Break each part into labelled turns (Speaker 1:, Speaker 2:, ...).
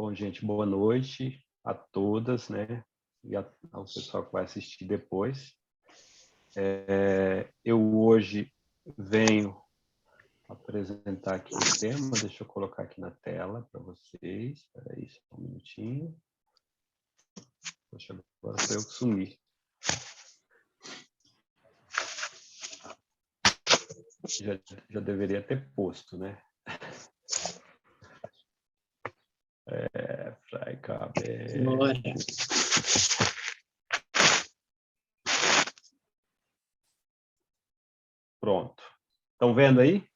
Speaker 1: Bom, gente, boa noite a todas, né? E ao pessoal que vai assistir depois. Eu hoje venho apresentar aqui o tema, deixa eu colocar aqui na tela para vocês. Espera aí, só um minutinho. Poxa, agora foi eu que sumi. Já deveria ter posto, né? Fray Cabé. Pronto. Estão vendo aí?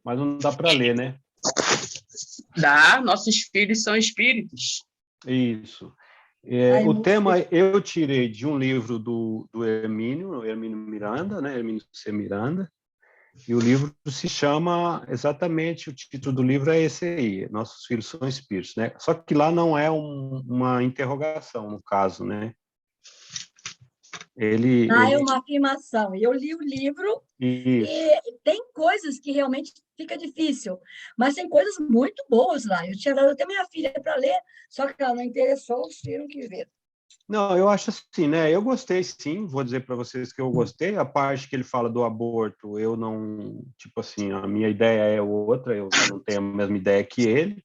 Speaker 1: Mas não dá para ler, né?
Speaker 2: Dá, nossos filhos são espíritos.
Speaker 1: Isso. O tema eu tirei de um livro do Hermínio Miranda, né? Hermínio C. Miranda, e o livro se chama, exatamente, o título do livro é esse aí, Nossos Filhos são Espíritos, né? Só que lá não é uma interrogação, no caso, né?
Speaker 3: É uma afirmação. Eu li o livro e tem coisas que realmente fica difícil, mas tem coisas muito boas lá. Eu tinha dado até minha filha para ler, só que ela não interessou, os filhos que ver.
Speaker 1: Não, eu acho assim, né? Eu gostei, sim. Vou dizer para vocês que eu gostei. A parte que ele fala do aborto, eu não, tipo assim, a minha ideia é outra. Eu não tenho a mesma ideia que ele.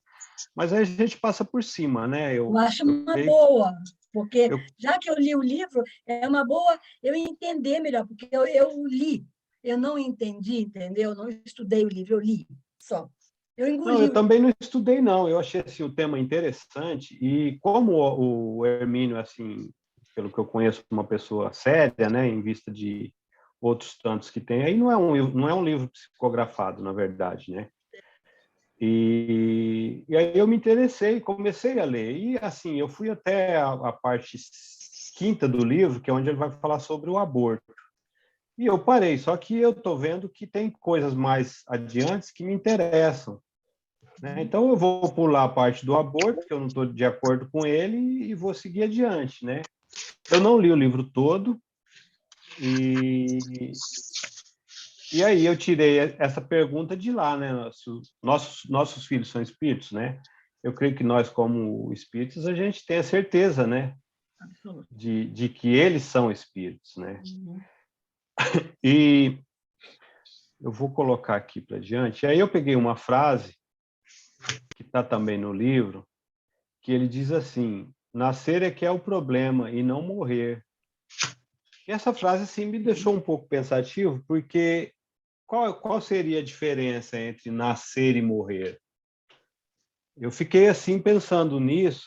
Speaker 1: Mas aí a gente passa por cima, né?
Speaker 3: Eu acho uma boa, porque já que eu li o livro, é uma boa eu entender melhor, porque eu li, eu não entendi, entendeu? Eu não estudei o livro, eu li só. Eu engoli.
Speaker 1: Não, eu também não estudei, não. Eu achei assim, o tema interessante e como o Hermínio, assim, pelo que eu conheço, uma pessoa séria, né, em vista de outros tantos que tem, aí não é um livro psicografado, na verdade, né? E aí eu me interessei, comecei a ler. E, assim, eu fui até a parte quinta do livro, que é onde ele vai falar sobre o aborto. E eu parei, só que eu estou vendo que tem coisas mais adiantes que me interessam, né? Então eu vou pular a parte do aborto, que eu não estou de acordo com ele, e vou seguir adiante, né? Eu não li o livro todo, e aí eu tirei essa pergunta de lá, né? Nossos filhos são espíritos, né? Eu creio que nós, como espíritos, a gente tem a certeza, né? De que eles são espíritos, né? E eu vou colocar aqui para diante. Aí eu peguei uma frase que está também no livro, que ele diz assim: nascer é que é o problema e não morrer. E essa frase assim me deixou um pouco pensativo, porque qual seria a diferença entre nascer e morrer? Eu fiquei assim pensando nisso,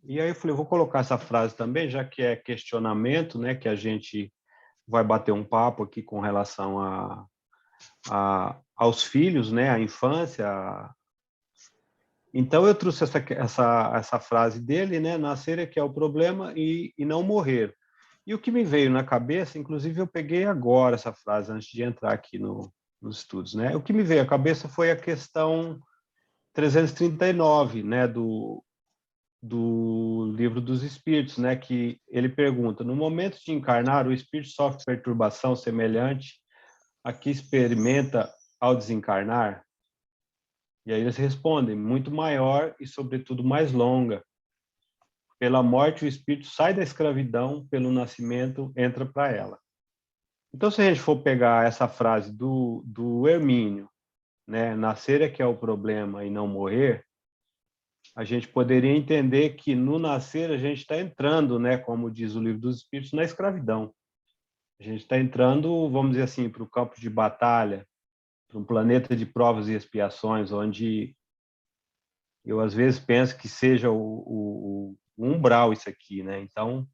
Speaker 1: e aí eu falei, vou colocar essa frase também, já que é questionamento, né, que a gente vai bater um papo aqui com relação aos filhos, né, à infância. Então eu trouxe essa frase dele, né, nascer é que é o problema e não morrer. E o que me veio na cabeça, inclusive eu peguei agora essa frase antes de entrar aqui nos estudos, né? O que me veio à cabeça foi a questão 339, né, do Livro dos Espíritos, né, que ele pergunta: no momento de encarnar, o espírito sofre perturbação semelhante a que experimenta ao desencarnar? E aí eles respondem: muito maior e, sobretudo, mais longa. Pela morte, o espírito sai da escravidão, pelo nascimento, entra para ela. Então, se a gente for pegar essa frase do Hermínio, né, nascer é que é o problema e não morrer, a gente poderia entender que no nascer a gente está entrando, né, como diz o Livro dos Espíritos, na escravidão. A gente está entrando, vamos dizer assim, para o campo de batalha, para um planeta de provas e expiações, onde eu às vezes penso que seja o umbral isso aqui, né? Então,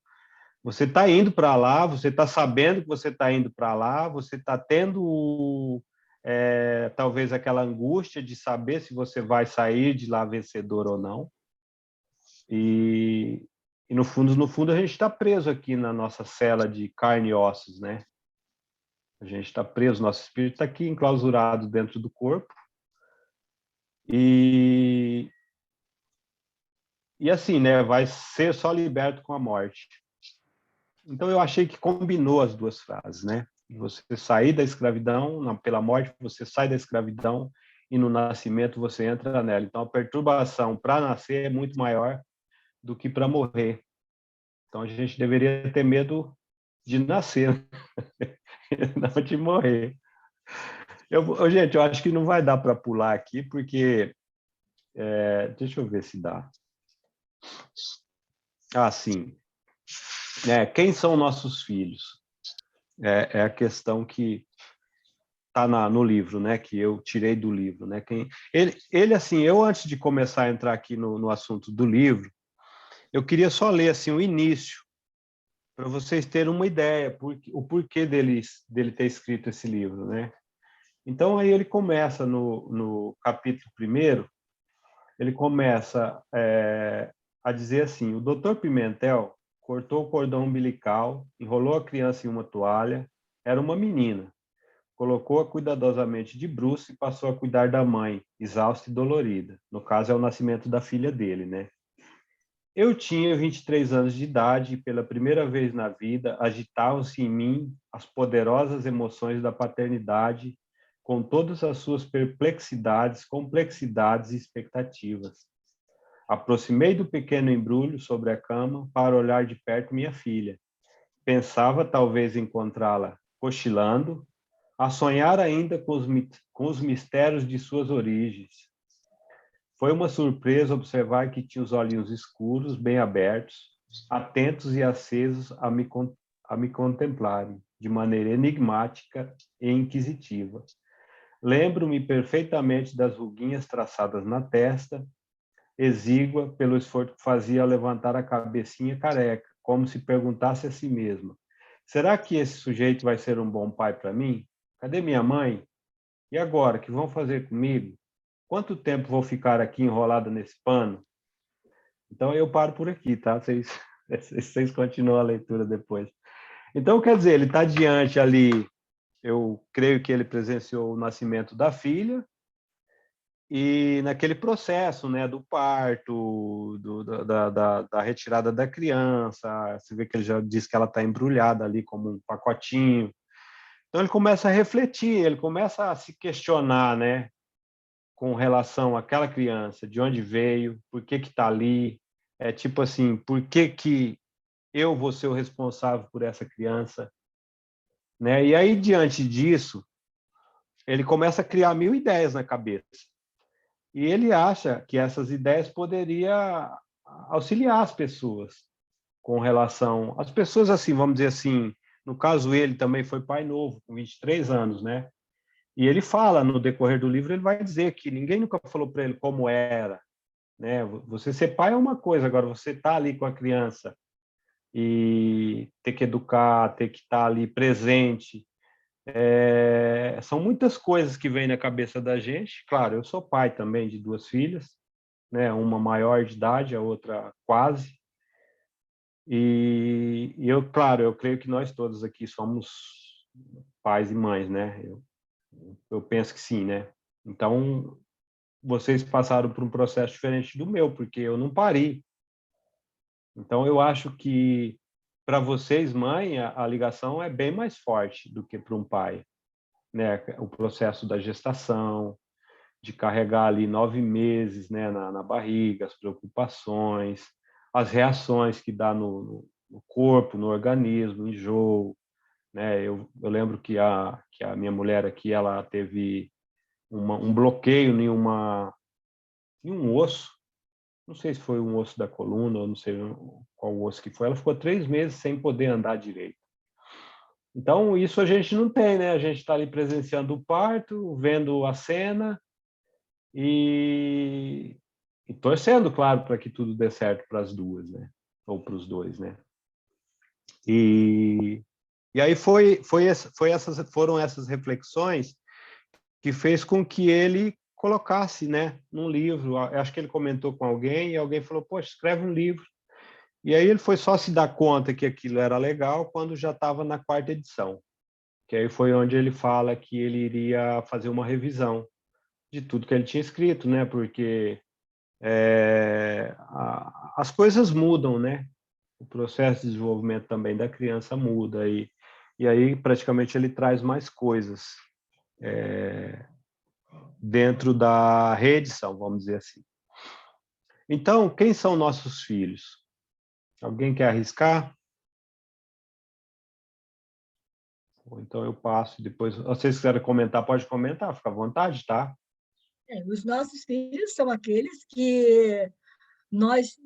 Speaker 1: você está indo para lá, você está sabendo que você está indo para lá, você está tendo talvez aquela angústia de saber se você vai sair de lá vencedor ou não. E no fundo, a gente está preso aqui na nossa cela de carne e ossos, né? A gente está preso, nosso espírito está aqui enclausurado dentro do corpo. E assim, né? Vai ser só liberto com a morte. Então eu achei que combinou as duas frases, né? Você sair da escravidão, pela morte você sai da escravidão e no nascimento você entra nela. Então, a perturbação para nascer é muito maior do que para morrer. Então, a gente deveria ter medo de nascer, não de morrer. Gente, eu acho que não vai dar para pular aqui, porque... deixa eu ver se dá. Ah, sim. Quem são nossos filhos? É a questão que está no livro, né? Que eu tirei do livro, né? Ele, assim, eu antes de começar a entrar aqui no assunto do livro, eu queria só ler assim o início, para vocês terem uma ideia, o porquê dele ter escrito esse livro, né? Então, aí ele começa no capítulo 1º, ele começa a dizer assim: o Dr. Pimentel cortou o cordão umbilical, enrolou a criança em uma toalha, era uma menina, colocou-a cuidadosamente de bruços e passou a cuidar da mãe, exausta e dolorida. No caso, é o nascimento da filha dele, né? Eu tinha 23 anos de idade e, pela primeira vez na vida, agitavam-se em mim as poderosas emoções da paternidade, com todas as suas perplexidades, complexidades e expectativas. Aproximei do pequeno embrulho sobre a cama para olhar de perto minha filha. Pensava talvez encontrá-la cochilando, a sonhar ainda com os mistérios de suas origens. Foi uma surpresa observar que tinha os olhinhos escuros, bem abertos, atentos e acesos a me contemplarem, de maneira enigmática e inquisitiva. Lembro-me perfeitamente das ruguinhas traçadas na testa, exígua pelo esforço que fazia ao levantar a cabecinha careca, como se perguntasse a si mesma: será que esse sujeito vai ser um bom pai para mim? Cadê minha mãe? E agora, que vão fazer comigo? Quanto tempo vou ficar aqui enrolada nesse pano? Então, eu paro por aqui, tá? Vocês continuam a leitura depois. Então, quer dizer, ele está diante ali, eu creio que ele presenciou o nascimento da filha, e naquele processo, né, do parto, da retirada da criança, você vê que ele já diz que ela está embrulhada ali como um pacotinho. Então, ele começa a refletir, ele começa a se questionar, né, com relação àquela criança, de onde veio, por que está ali, tipo assim, por que eu vou ser o responsável por essa criança, né? E aí, diante disso, ele começa a criar 1000 ideias na cabeça. E ele acha que essas ideias poderiam auxiliar as pessoas com relação... As pessoas, assim, vamos dizer assim, no caso ele também foi pai novo, com 23 anos, né? E ele fala, no decorrer do livro, ele vai dizer que ninguém nunca falou para ele como era, né? Você ser pai é uma coisa, agora você tá ali com a criança e ter que educar, ter que estar ali presente, são muitas coisas que vêm na cabeça da gente. Claro, eu sou pai também de 2 filhas, né? Uma maior de idade, a outra quase. E claro, eu creio que nós todos aqui somos pais e mães, né? Eu penso que sim, né? Então, vocês passaram por um processo diferente do meu, porque eu não parei. Então, eu acho que para vocês, mãe, a ligação é bem mais forte do que para um pai, né? O processo da gestação, de carregar ali 9 meses, né, na barriga, as preocupações, as reações que dá no corpo, no organismo, enjoo, né? Eu lembro que a minha mulher aqui, ela teve um bloqueio em um osso, não sei se foi um osso da coluna, ou não sei qual osso que foi, ela ficou 3 meses sem poder andar direito. Então, isso a gente não tem, né? A gente está ali presenciando o parto, vendo a cena e torcendo, claro, para que tudo dê certo para as duas, né? Ou para os dois, né? E aí foram essas reflexões que fez com que ele colocasse, né, num livro. Eu acho que ele comentou com alguém e alguém falou: poxa, escreve um livro. E aí ele foi só se dar conta que aquilo era legal quando já estava na 4ª edição, que aí foi onde ele fala que ele iria fazer uma revisão de tudo que ele tinha escrito, né? Porque as coisas mudam, né? O processo de desenvolvimento também da criança muda e aí praticamente ele traz mais coisas dentro da reedição, vamos dizer assim. Então, quem são nossos filhos? Alguém quer arriscar? Ou então eu passo e depois... Se vocês quiserem comentar, pode comentar, fica à vontade, tá?
Speaker 3: Os nossos filhos são aqueles que nós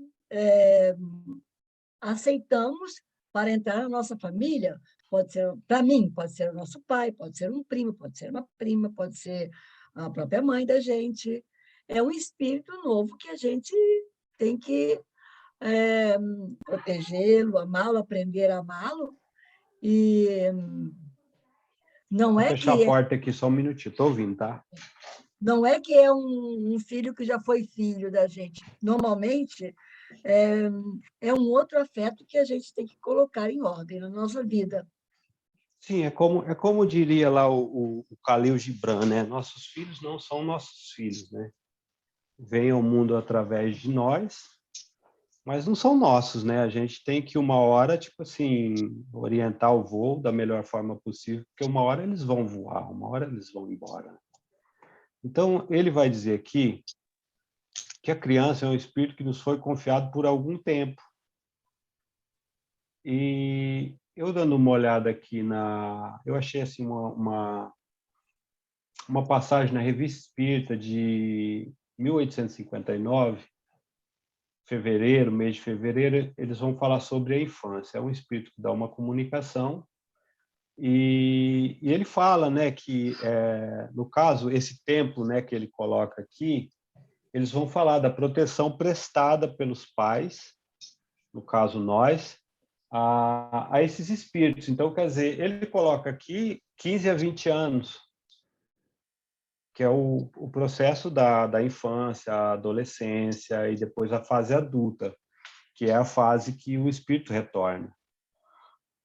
Speaker 3: aceitamos para entrar na nossa família. Pode ser, para mim, pode ser o nosso pai, pode ser um primo, pode ser uma prima, pode ser a própria mãe da gente. É um espírito novo que a gente tem que protegê-lo, amá-lo, aprender a amá-lo. E não
Speaker 1: Vou
Speaker 3: é
Speaker 1: fechar a
Speaker 3: que
Speaker 1: porta aqui só um minutinho, estou ouvindo, tá?
Speaker 3: não é que é um filho que já foi filho da gente. Normalmente, é um outro afeto que a gente tem que colocar em ordem na nossa vida.
Speaker 1: Sim, é como diria lá o Khalil Gibran, né? Nossos filhos não são nossos filhos, né? Vêm ao mundo através de nós, mas não são nossos, né? A gente tem que, uma hora, tipo assim, orientar o voo da melhor forma possível, porque uma hora eles vão voar, uma hora eles vão embora. Então, ele vai dizer aqui que a criança é um espírito que nos foi confiado por algum tempo. E eu dando uma olhada aqui eu achei assim uma passagem na Revista Espírita de 1859, fevereiro, mês de fevereiro, eles vão falar sobre a infância. É um espírito que dá uma comunicação e ele fala, né, que no caso esse templo, né, que ele coloca aqui, eles vão falar da proteção prestada pelos pais, no caso nós, a esses espíritos. Então, quer dizer, ele coloca aqui 15 a 20 anos, que é o processo da infância, a adolescência e depois a fase adulta, que é a fase que o espírito retorna.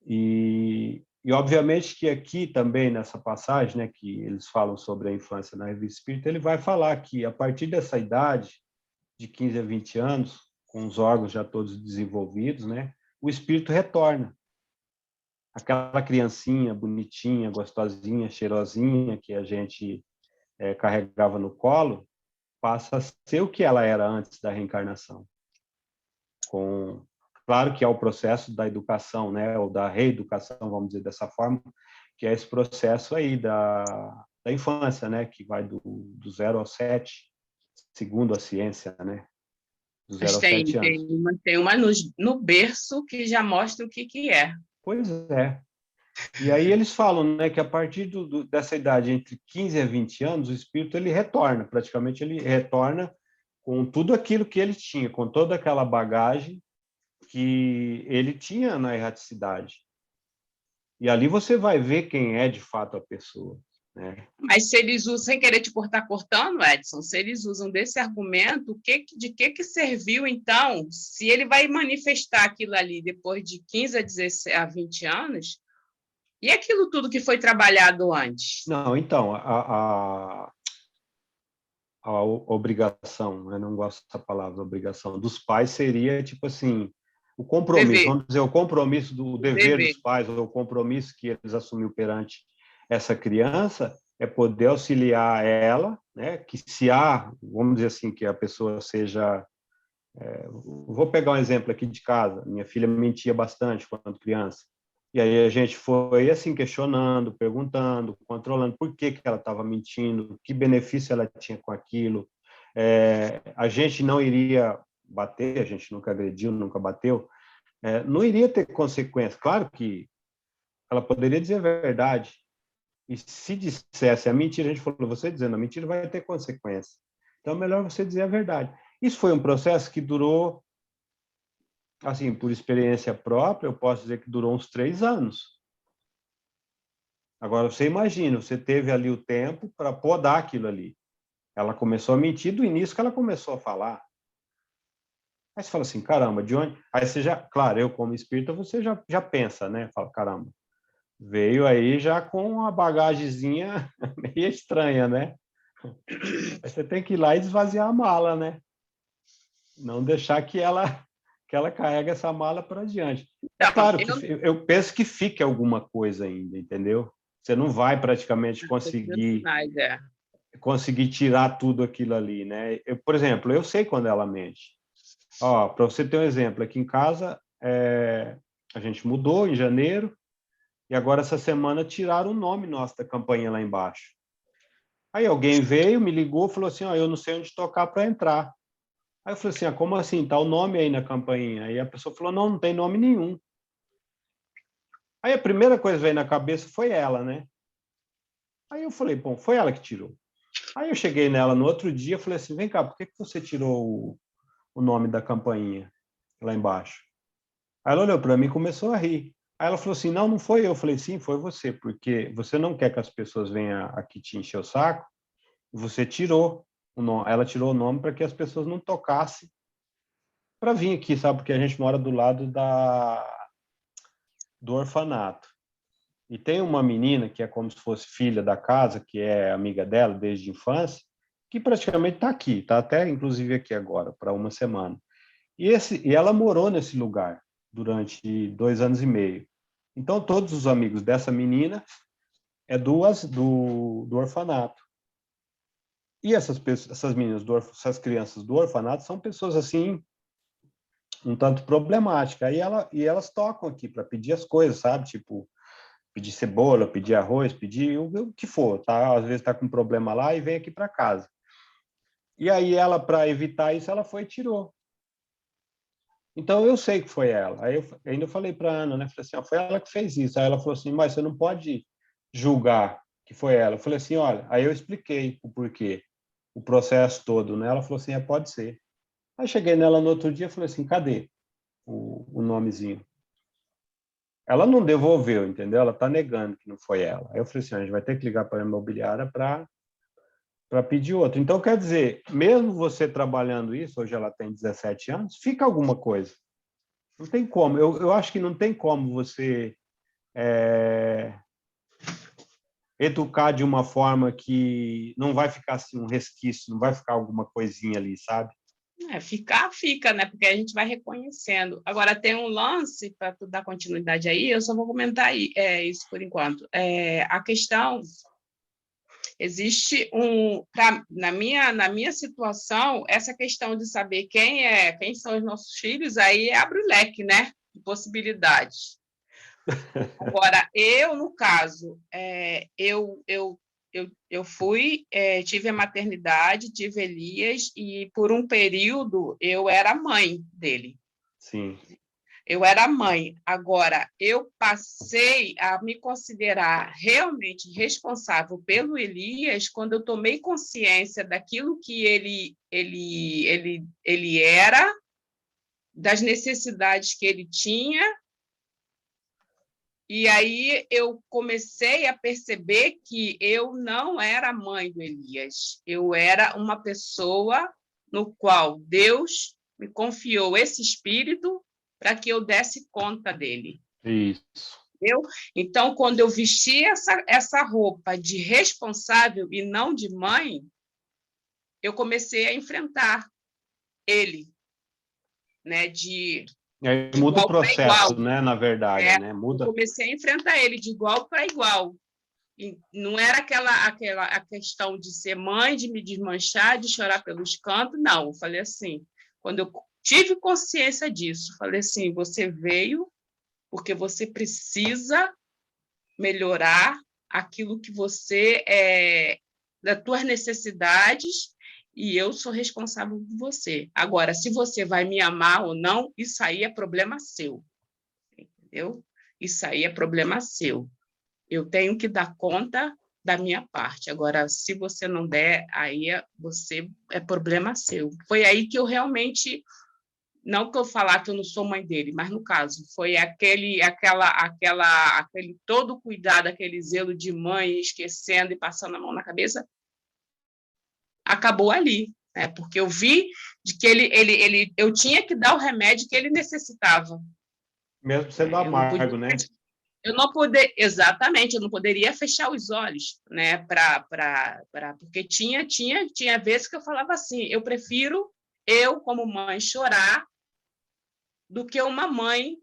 Speaker 1: E obviamente que aqui também, nessa passagem, né, que eles falam sobre a infância na Revista Espírita, ele vai falar que, a partir dessa idade, de 15 a 20 anos, com os órgãos já todos desenvolvidos, né, o espírito retorna. Aquela criancinha bonitinha, gostosinha, cheirosinha, que a gente carregava no colo, passa a ser o que ela era antes da reencarnação. Claro que é o processo da educação, né, ou da reeducação, vamos dizer dessa forma, que é esse processo aí da infância, né, que vai do 0 ao 7, segundo a ciência, né, do 0
Speaker 2: Mas
Speaker 1: aos 7 anos.
Speaker 2: tem uma no berço que já mostra o que é.
Speaker 1: Pois é. E aí eles falam, né, que a partir dessa idade, entre 15 e 20 anos, o espírito ele retorna, praticamente ele retorna com tudo aquilo que ele tinha, com toda aquela bagagem que ele tinha na erraticidade. E ali você vai ver quem é de fato a pessoa, né?
Speaker 2: Mas se eles usam, sem querer te cortando, Edson, se eles usam desse argumento, de que serviu, então, se ele vai manifestar aquilo ali depois de 15 a 20 anos, e aquilo tudo que foi trabalhado antes?
Speaker 1: Não, então, a obrigação, eu não gosto dessa palavra, obrigação, dos pais seria, tipo assim, o compromisso, vamos dizer, o compromisso do dever dos pais, ou o compromisso que eles assumiram perante essa criança, é poder auxiliar ela, né, que se há, vamos dizer assim, que a pessoa seja... vou pegar um exemplo aqui de casa, minha filha mentia bastante quando criança, e aí a gente foi assim questionando, perguntando, controlando por que ela estava mentindo, que benefício ela tinha com aquilo. A gente não iria bater, a gente nunca agrediu, nunca bateu, não iria ter consequência. Claro que ela poderia dizer a verdade, e se dissesse a mentira, a gente falou, você dizendo a mentira vai ter consequência. Então é melhor você dizer a verdade. Isso foi um processo que durou, assim, por experiência própria, eu posso dizer que durou uns 3 anos. Agora, você imagina, você teve ali o tempo para podar aquilo ali. Ela começou a mentir do início que ela começou a falar. Aí você fala assim, caramba, de onde... Aí você já, claro, eu como espírita, você já pensa, né? Fala, caramba, veio aí já com uma bagagemzinha meio estranha, né? Aí você tem que ir lá e esvaziar a mala, né? Não deixar que ela carregue essa mala para adiante. É claro que eu penso que fique alguma coisa ainda, entendeu? Você não vai praticamente conseguir conseguir tirar tudo aquilo ali, né? Por exemplo, eu sei quando ela mente. Ó, para você ter um exemplo, aqui em casa, a gente mudou em janeiro, e agora essa semana tiraram o nome nosso da campainha lá embaixo. Aí alguém veio, me ligou, falou assim, ó, eu não sei onde tocar para entrar. Aí eu falei assim, como assim? Tá o nome aí na campainha. Aí a pessoa falou, não, não tem nome nenhum. Aí a primeira coisa que veio na cabeça foi ela, né? Aí eu falei, bom, foi ela que tirou. Aí eu cheguei nela no outro dia e falei assim, vem cá, por que você tirou o nome da campainha lá embaixo? Aí ela olhou para mim e começou a rir. Aí ela falou assim, não, não foi eu. Eu falei, sim, foi você, porque você não quer que as pessoas venham aqui te encher o saco, e você tirou o nome. Ela tirou o nome para que as pessoas não tocassem para vir aqui, sabe? Porque a gente mora do lado do orfanato. E tem uma menina que é como se fosse filha da casa, que é amiga dela desde a infância, que praticamente está aqui, está até inclusive aqui agora, para uma semana. E ela morou nesse lugar durante 2 anos e meio. Então, todos os amigos dessa menina é do orfanato. E essas meninas, essas crianças do orfanato são pessoas assim, um tanto problemáticas. E elas tocam aqui para pedir as coisas, sabe? Tipo, pedir cebola, pedir arroz, pedir o que for, tá? Às vezes está com problema lá e vem aqui para casa. E aí ela, para evitar isso, ela foi e tirou. Então eu sei que foi ela. Aí eu ainda falei para a Ana, né? Falei assim, ó, foi ela que fez isso. Aí ela falou assim, mas você não pode julgar que foi ela. Eu falei assim, olha, aí eu expliquei o porquê, o processo todo, né? Ela falou assim, pode ser. Aí cheguei nela no outro dia e falei assim, cadê o nomezinho? Ela não devolveu, entendeu? Ela está negando que não foi ela. Aí eu falei assim, a gente vai ter que ligar para a imobiliária para pedir outro. Então, quer dizer, mesmo você trabalhando isso, hoje ela tem 17 anos, fica alguma coisa. Não tem como. Eu acho que não tem como você educar de uma forma que não vai ficar assim um resquício, não vai ficar alguma coisinha ali, sabe?
Speaker 2: Fica, né? Porque a gente vai reconhecendo. Agora, tem um lance, para tu dar continuidade aí, eu só vou comentar aí, isso por enquanto. A questão, existe na minha situação, essa questão de saber quem são os nossos filhos, aí abre o leque, né? De possibilidades. Agora, no caso, eu fui, tive a maternidade, tive Elias, e por um período eu era mãe dele.
Speaker 1: Sim.
Speaker 2: Eu era mãe. Agora, eu passei a me considerar realmente responsável pelo Elias quando eu tomei consciência daquilo que ele era, das necessidades que ele tinha. E aí eu comecei a perceber que eu não era mãe do Elias. Eu era uma pessoa no qual Deus me confiou esse espírito para que eu desse conta dele.
Speaker 1: Isso.
Speaker 2: Então, quando eu vesti essa roupa de responsável e não de mãe, eu comecei a enfrentar ele, né, de
Speaker 1: muda o
Speaker 2: igual para igual.
Speaker 1: processo, né? Na verdade, né? Muda.
Speaker 2: Eu comecei a enfrentar ele de igual para igual. E não era a questão de ser mãe, de me desmanchar, de chorar pelos cantos, não. Eu falei assim, quando eu tive consciência disso, falei assim, você veio porque você precisa melhorar aquilo que você das tuas necessidades, e eu sou responsável por você. Agora, se você vai me amar ou não, isso aí é problema seu. Entendeu? Isso aí é problema seu. Eu tenho que dar conta da minha parte. Agora, se você não der, aí é problema seu. Foi aí que eu realmente, não que eu falar que eu não sou mãe dele, mas no caso, foi aquele todo cuidado, aquele zelo de mãe, esquecendo e passando a mão na cabeça, acabou ali, né? Porque eu vi de que eu tinha que dar o remédio que ele necessitava.
Speaker 1: Mesmo sendo amargo, né?
Speaker 2: Exatamente, eu não poderia fechar os olhos, né? Porque tinha vezes que eu falava assim, eu prefiro como mãe chorar do que uma mãe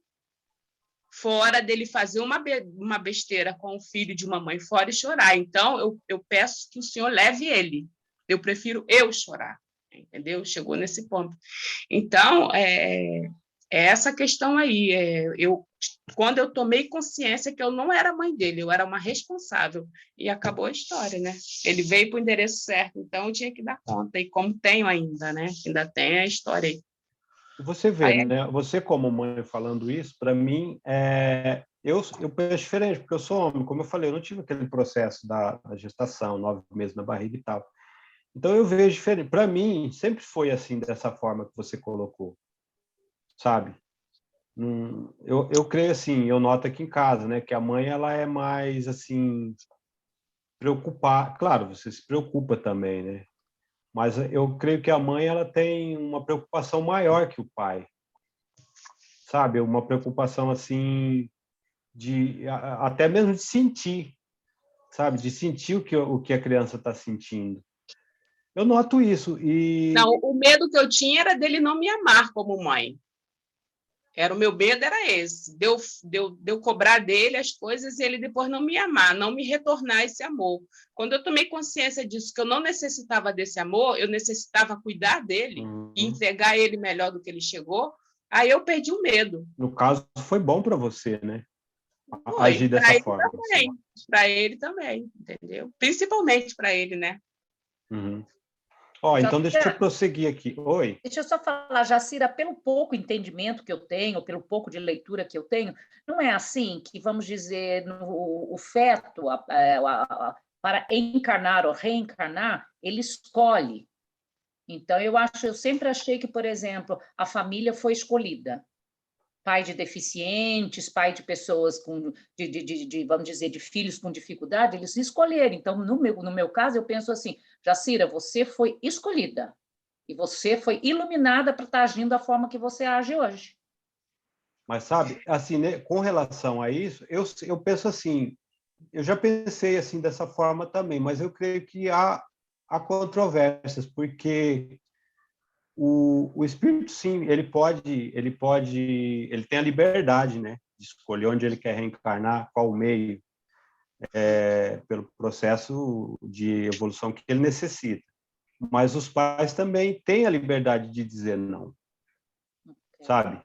Speaker 2: fora dele fazer uma besteira com o filho de uma mãe fora e chorar. Então, eu peço que o senhor leve ele. Eu prefiro eu chorar, entendeu? Chegou nesse ponto. Então, é essa questão aí. Quando eu tomei consciência que eu não era mãe dele, eu era uma responsável, e acabou a história, né? Ele veio para o endereço certo, então eu tinha que dar conta, e como tenho ainda, né? Ainda tem a história aí.
Speaker 1: Você vê,
Speaker 2: Aí,
Speaker 1: né? Você como mãe falando isso, para mim, eu penso diferente, porque eu sou homem, como eu falei, eu não tive aquele processo da gestação, 9 meses na barriga e tal. Então eu vejo diferente. Para mim, sempre foi assim, dessa forma que você colocou, sabe? Eu creio assim, eu noto aqui em casa, né, que a mãe ela é mais assim preocupar, claro, você se preocupa também, né? Mas eu creio que a mãe ela tem uma preocupação maior que o pai, sabe? Uma preocupação assim de até mesmo de sentir, sabe? De sentir o que a criança está sentindo. Eu noto isso
Speaker 2: não,
Speaker 1: e
Speaker 2: o medo que eu tinha era dele não me amar como mãe. O meu medo era esse, de eu cobrar dele as coisas e ele depois não me amar, não me retornar esse amor. Quando eu tomei consciência disso, que eu não necessitava desse amor, eu necessitava cuidar dele e entregar ele melhor do que ele chegou, aí eu perdi o medo.
Speaker 1: No caso, foi bom para você, né?
Speaker 2: Foi,
Speaker 1: Agir dessa forma.
Speaker 2: para ele também, entendeu? Principalmente para ele, né?
Speaker 1: Uhum. Então deixa eu prosseguir aqui. Oi.
Speaker 4: Deixa eu só falar, Jacira, pelo pouco entendimento que eu tenho, pelo pouco de leitura que eu tenho, não é assim que, vamos dizer, o feto, para encarnar ou reencarnar, ele escolhe. Então, eu sempre achei que, por exemplo, a família foi escolhida. Pai de deficientes, pai de pessoas vamos dizer, de filhos com dificuldade, eles escolheram. Então, no meu caso, eu penso assim, Jacira, você foi escolhida. E você foi iluminada para estar agindo da forma que você age hoje.
Speaker 1: Mas, sabe, assim, né, com relação a isso, eu penso assim, eu já pensei assim dessa forma também, mas eu creio que há controvérsias, porque o espírito, sim, ele tem a liberdade, né, de escolher onde ele quer reencarnar, qual meio, pelo processo de evolução que ele necessita. Mas os pais também têm a liberdade de dizer não, sabe?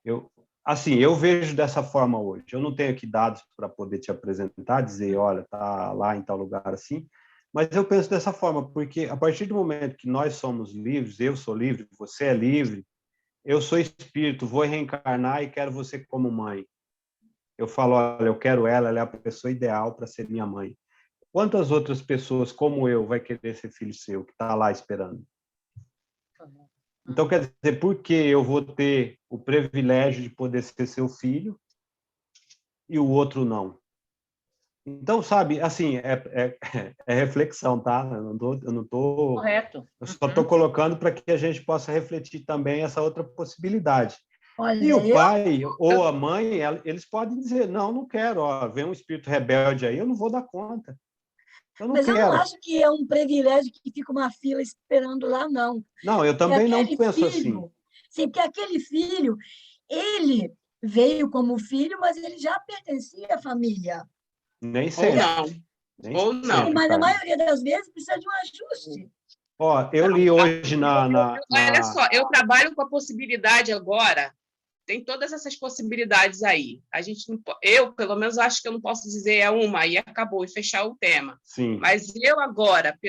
Speaker 1: Eu vejo dessa forma hoje. Eu não tenho aqui dados para poder te apresentar, dizer, olha, tá lá em tal lugar assim, mas eu penso dessa forma, porque a partir do momento que nós somos livres, eu sou livre, você é livre, eu sou espírito, vou reencarnar e quero você como mãe. Eu falo, olha, eu quero ela é a pessoa ideal para ser minha mãe. Quantas outras pessoas como eu vai querer ser filho seu, que está lá esperando? Então, quer dizer, por que eu vou ter o privilégio de poder ser seu filho e o outro não? Então, sabe, assim, é reflexão, tá? Eu não tô,
Speaker 4: Correto.
Speaker 1: Eu só estou colocando para que a gente possa refletir também essa outra possibilidade.
Speaker 3: Olha,
Speaker 1: e o pai ou a mãe, eles podem dizer, não quero, vem um espírito rebelde aí, eu não vou dar conta.
Speaker 3: Mas eu não acho que é um privilégio que fica uma fila esperando lá, não.
Speaker 1: Não, eu também não penso assim.
Speaker 3: Sim, porque aquele filho, ele veio como filho, mas ele já pertencia à família.
Speaker 1: Nem sempre.
Speaker 2: Ou não.
Speaker 3: Mas a maioria das vezes precisa de um ajuste.
Speaker 1: Eu li hoje
Speaker 2: Olha só, eu trabalho com a possibilidade agora, tem todas essas possibilidades aí. Eu, pelo menos, acho que eu não posso dizer uma e acabou, e fechar o tema.
Speaker 1: Sim.
Speaker 2: Mas eu agora,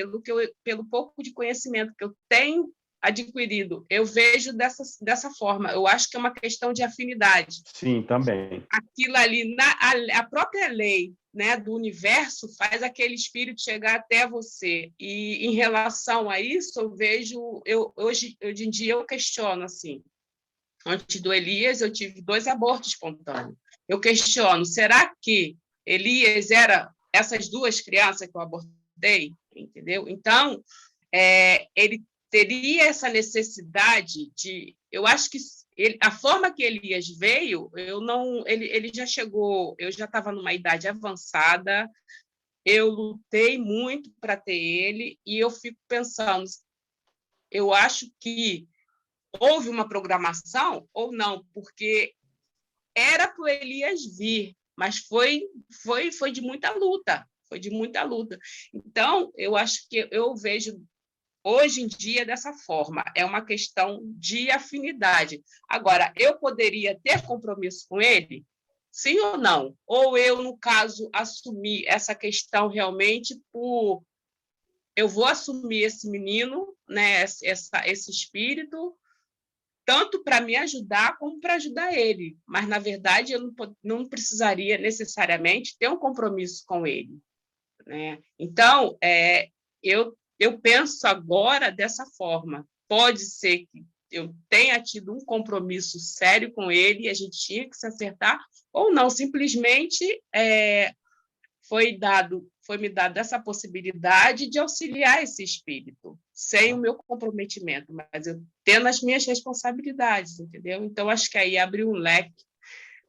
Speaker 2: pelo pouco de conhecimento que eu tenho adquirido, eu vejo dessa forma. Eu acho que é uma questão de afinidade.
Speaker 1: Sim, também.
Speaker 2: Aquilo ali, a própria lei, né, do universo faz aquele espírito chegar até você. E em relação a isso, eu vejo, hoje em dia eu questiono assim. Antes do Elias, eu tive 2 abortos espontâneos. Eu questiono, será que Elias era essas 2 crianças que eu abortei? Entendeu? Então, ele teria essa necessidade de... Eu acho que a forma que Elias veio, ele já chegou, eu já estava numa idade avançada, eu lutei muito para ter ele, e eu fico pensando, eu acho que houve uma programação ou não, porque era para o Elias vir, mas foi de muita luta, foi de muita luta. Então, eu acho que eu vejo hoje em dia dessa forma, é uma questão de afinidade. Agora, eu poderia ter compromisso com ele? Sim ou não? Ou eu, no caso, assumir essa questão realmente por... Eu vou assumir esse menino, né, esse espírito, tanto para me ajudar como para ajudar ele. Mas, na verdade, eu não precisaria necessariamente ter um compromisso com ele, né? Então, eu penso agora dessa forma. Pode ser que eu tenha tido um compromisso sério com ele e a gente tinha que se acertar, ou não, simplesmente foi me dada essa possibilidade de auxiliar esse espírito, sem o meu comprometimento, mas eu tendo as minhas responsabilidades, entendeu? Então, acho que aí abriu um leque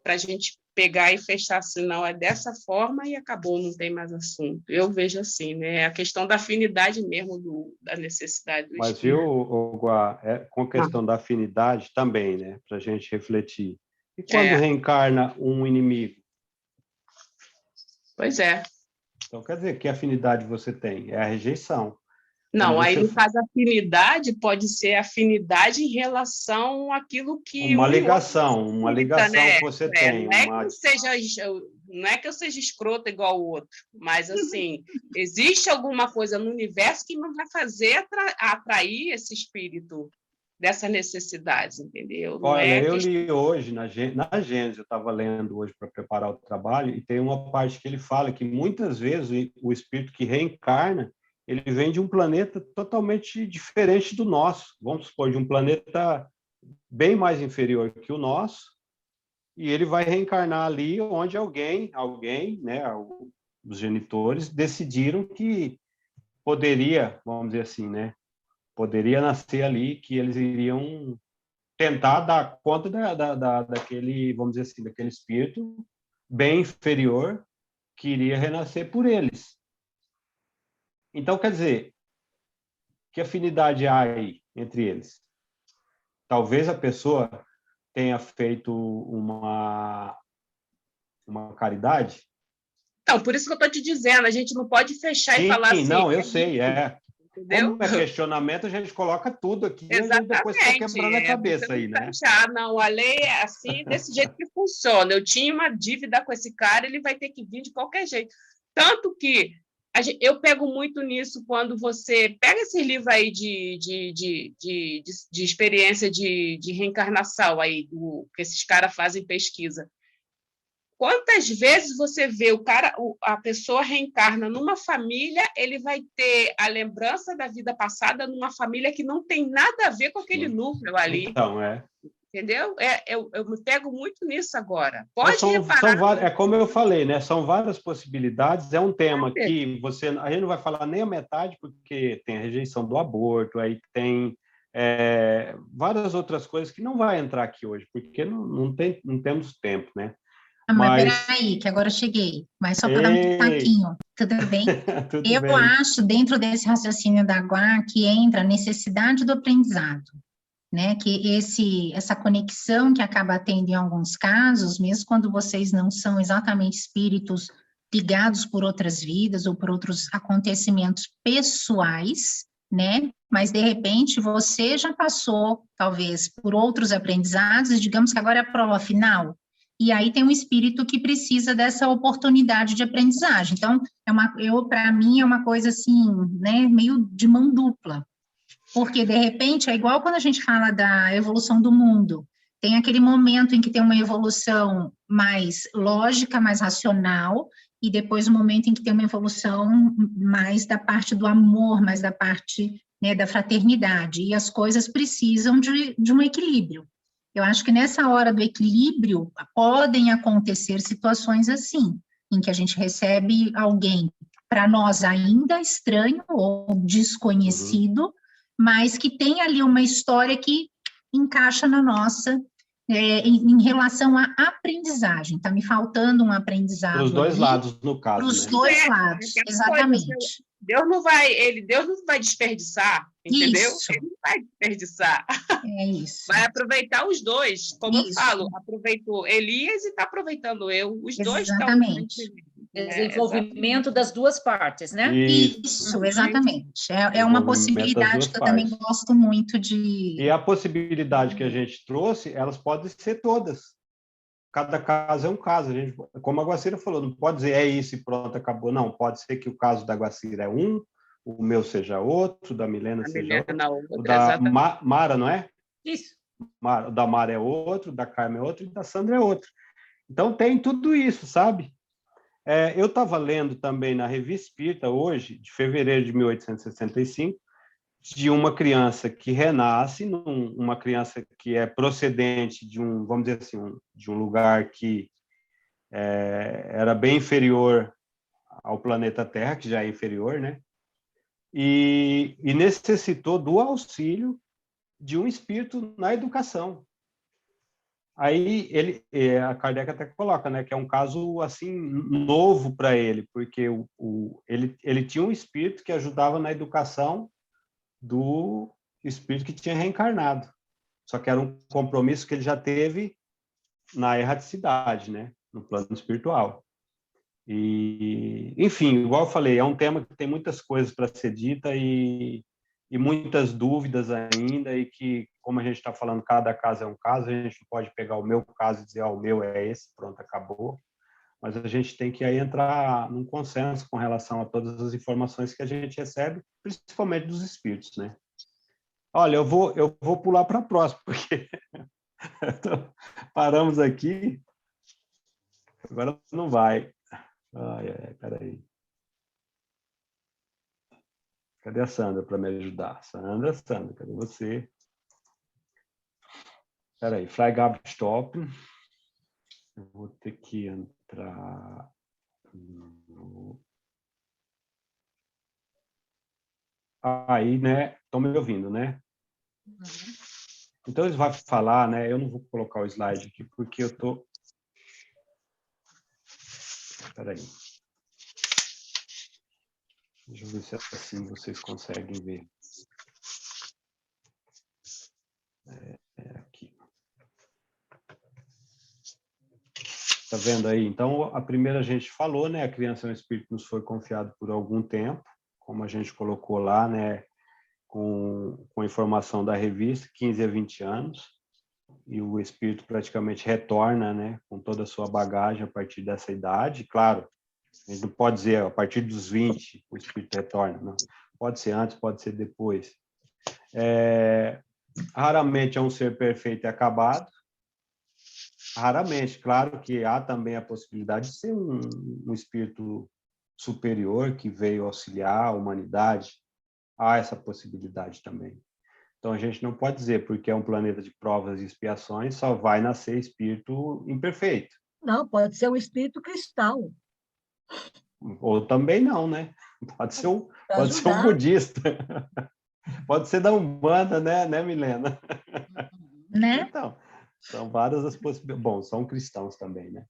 Speaker 2: para a gente pegar e fechar, se não é dessa forma e acabou, não tem mais assunto. Eu vejo assim, né? A questão da afinidade mesmo, da necessidade do
Speaker 1: Mas,
Speaker 2: espírito.
Speaker 1: viu, Guá, com a questão da afinidade também, né? Para a gente refletir. E quando reencarna um inimigo?
Speaker 2: Pois é.
Speaker 1: Então, quer dizer, que afinidade você tem? É a rejeição.
Speaker 2: Não, aí no caso, afinidade pode ser afinidade em relação àquilo que...
Speaker 1: Uma ligação
Speaker 2: né?
Speaker 1: que você tem.
Speaker 2: Não é que eu seja escrota igual o outro, mas, assim, existe alguma coisa no universo que me vai fazer atrair esse espírito dessa necessidade, entendeu? Não
Speaker 1: Olha, eu li hoje, na Gênesis, eu estava lendo hoje para preparar o trabalho, e tem uma parte que ele fala que, muitas vezes, o espírito que reencarna, ele vem de um planeta totalmente diferente do nosso. Vamos supor, de um planeta bem mais inferior que o nosso, e ele vai reencarnar ali onde alguém, né, os genitores, decidiram que poderia, vamos dizer assim, né, poderia nascer ali, que eles iriam tentar dar conta daquele, vamos dizer assim, daquele espírito bem inferior que iria renascer por eles. Então, quer dizer, que afinidade há aí entre eles? Talvez a pessoa tenha feito uma caridade.
Speaker 2: Então, por isso que eu estou te dizendo, a gente não pode fechar e falar assim...
Speaker 1: Não, eu sei,
Speaker 2: Entendeu?
Speaker 1: Como é questionamento, a gente coloca tudo aqui.
Speaker 2: Exatamente.
Speaker 1: E depois fica quebrando a cabeça aí, né?
Speaker 2: Não, a lei é assim, desse jeito que funciona. Eu tinha uma dívida com esse cara, ele vai ter que vir de qualquer jeito. Tanto que eu pego muito nisso quando você pega esse livro aí de experiência de reencarnação aí, que esses caras fazem pesquisa. Quantas vezes você vê a pessoa reencarna numa família, ele vai ter a lembrança da vida passada numa família que não tem nada a ver com aquele núcleo ali.
Speaker 1: Então,
Speaker 2: Entendeu? Eu me pego muito nisso agora. Pode reparar.
Speaker 1: É como eu falei, né? São várias possibilidades. É um tema que a gente não vai falar nem a metade, porque tem a rejeição do aborto, aí tem várias outras coisas que não vai entrar aqui hoje, porque não temos tempo, né?
Speaker 5: Mas peraí, que agora eu cheguei. Mas só para dar um pitaquinho, tudo bem? Eu acho, dentro desse raciocínio da Guá, que entra a necessidade do aprendizado, né? Que essa conexão que acaba tendo em alguns casos, mesmo quando vocês não são exatamente espíritos ligados por outras vidas ou por outros acontecimentos pessoais, né? Mas, de repente, você já passou, talvez, por outros aprendizados, e digamos que agora é a prova final. E aí tem um espírito que precisa dessa oportunidade de aprendizagem. Então, para mim, é uma coisa assim, né, meio de mão dupla. Porque, de repente, é igual quando a gente fala da evolução do mundo. Tem aquele momento em que tem uma evolução mais lógica, mais racional, e depois o momento em que tem uma evolução mais da parte do amor, mais da parte, né, da fraternidade. E as coisas precisam de um equilíbrio. Eu acho que nessa hora do equilíbrio podem acontecer situações assim, em que a gente recebe alguém, para nós ainda estranho ou desconhecido, mas que tem ali uma história que encaixa na nossa, em relação à aprendizagem. Está me faltando um aprendizado.
Speaker 1: Para os dois lados, no caso.
Speaker 5: Para os dois lados, exatamente.
Speaker 2: Deus não vai desperdiçar, entendeu?
Speaker 5: Isso.
Speaker 2: Ele não vai desperdiçar.
Speaker 5: É isso.
Speaker 2: Vai aproveitar os dois, como
Speaker 5: Isso.
Speaker 2: eu falo, aproveitou Elias e está aproveitando eu. Os dois estão...
Speaker 5: Exatamente.
Speaker 4: Desenvolvimento das duas partes, né?
Speaker 5: Isso, exatamente. É uma possibilidade que eu também gosto muito de...
Speaker 1: E a possibilidade que a gente trouxe, elas podem ser todas. Cada caso é um caso. A gente, como a Guacira falou, não pode dizer é isso e pronto, acabou. Não, pode ser que o caso da Guacira é um, o meu seja outro, o da Milena seja outro, o da Mara, não é?
Speaker 4: Isso.
Speaker 1: O da Mara é outro, o da Carmen é outro e o da Sandra é outro. Então tem tudo isso, sabe? Eu estava lendo também na Revista Espírita hoje, de fevereiro de 1865, de uma criança que renasce, uma criança que é procedente de um, vamos dizer assim, de um lugar que era bem inferior ao planeta Terra, que já é inferior, né? E necessitou do auxílio de um espírito na educação. Aí a Kardec até coloca, né, que é um caso assim novo para ele, porque ele tinha um espírito que ajudava na educação do espírito que tinha reencarnado. Só que era um compromisso que ele já teve na erraticidade, né, no plano espiritual. E, enfim, igual eu falei, é um tema que tem muitas coisas para ser dita e muitas dúvidas ainda, e que, como a gente está falando, cada caso é um caso, a gente não pode pegar o meu caso e dizer, o meu é esse, pronto, acabou. Mas a gente tem que aí entrar num consenso com relação a todas as informações que a gente recebe, principalmente dos espíritos, né? Olha, eu vou pular para a próxima, porque paramos aqui, agora não vai. Peraí. Cadê a Sandra para me ajudar? Sandra, cadê você? Espera aí, Freigabstop. Eu vou ter que entrar no... Aí, né? Estão me ouvindo, né?
Speaker 4: Uhum.
Speaker 1: Então, eles vão falar, né? Eu não vou colocar o slide aqui, porque eu estou... Espera aí. Deixa eu ver se assim vocês conseguem ver. Aqui. Tá vendo aí? Então, a primeira a gente falou, né? A criança é um espírito que nos foi confiado por algum tempo, como a gente colocou lá, né? Com a informação da revista, 15 a 20 anos. E o espírito praticamente retorna, né? Com toda a sua bagagem a partir dessa idade. Claro, a gente não pode dizer a partir dos 20 o espírito retorna, não. Pode ser antes, pode ser depois. Raramente é um ser perfeito e acabado. Raramente, claro que há também a possibilidade de ser um espírito superior que veio auxiliar a humanidade. Há essa possibilidade também. Então, a gente não pode dizer, porque é um planeta de provas e expiações, só vai nascer espírito imperfeito.
Speaker 3: Não, pode ser um espírito cristal.
Speaker 1: Ou também não, né? Pode ser um budista. Pode ser da Umbanda, né, Milena?
Speaker 5: Né?
Speaker 1: Então, são várias as possibilidades. Bom, são cristãos também, né?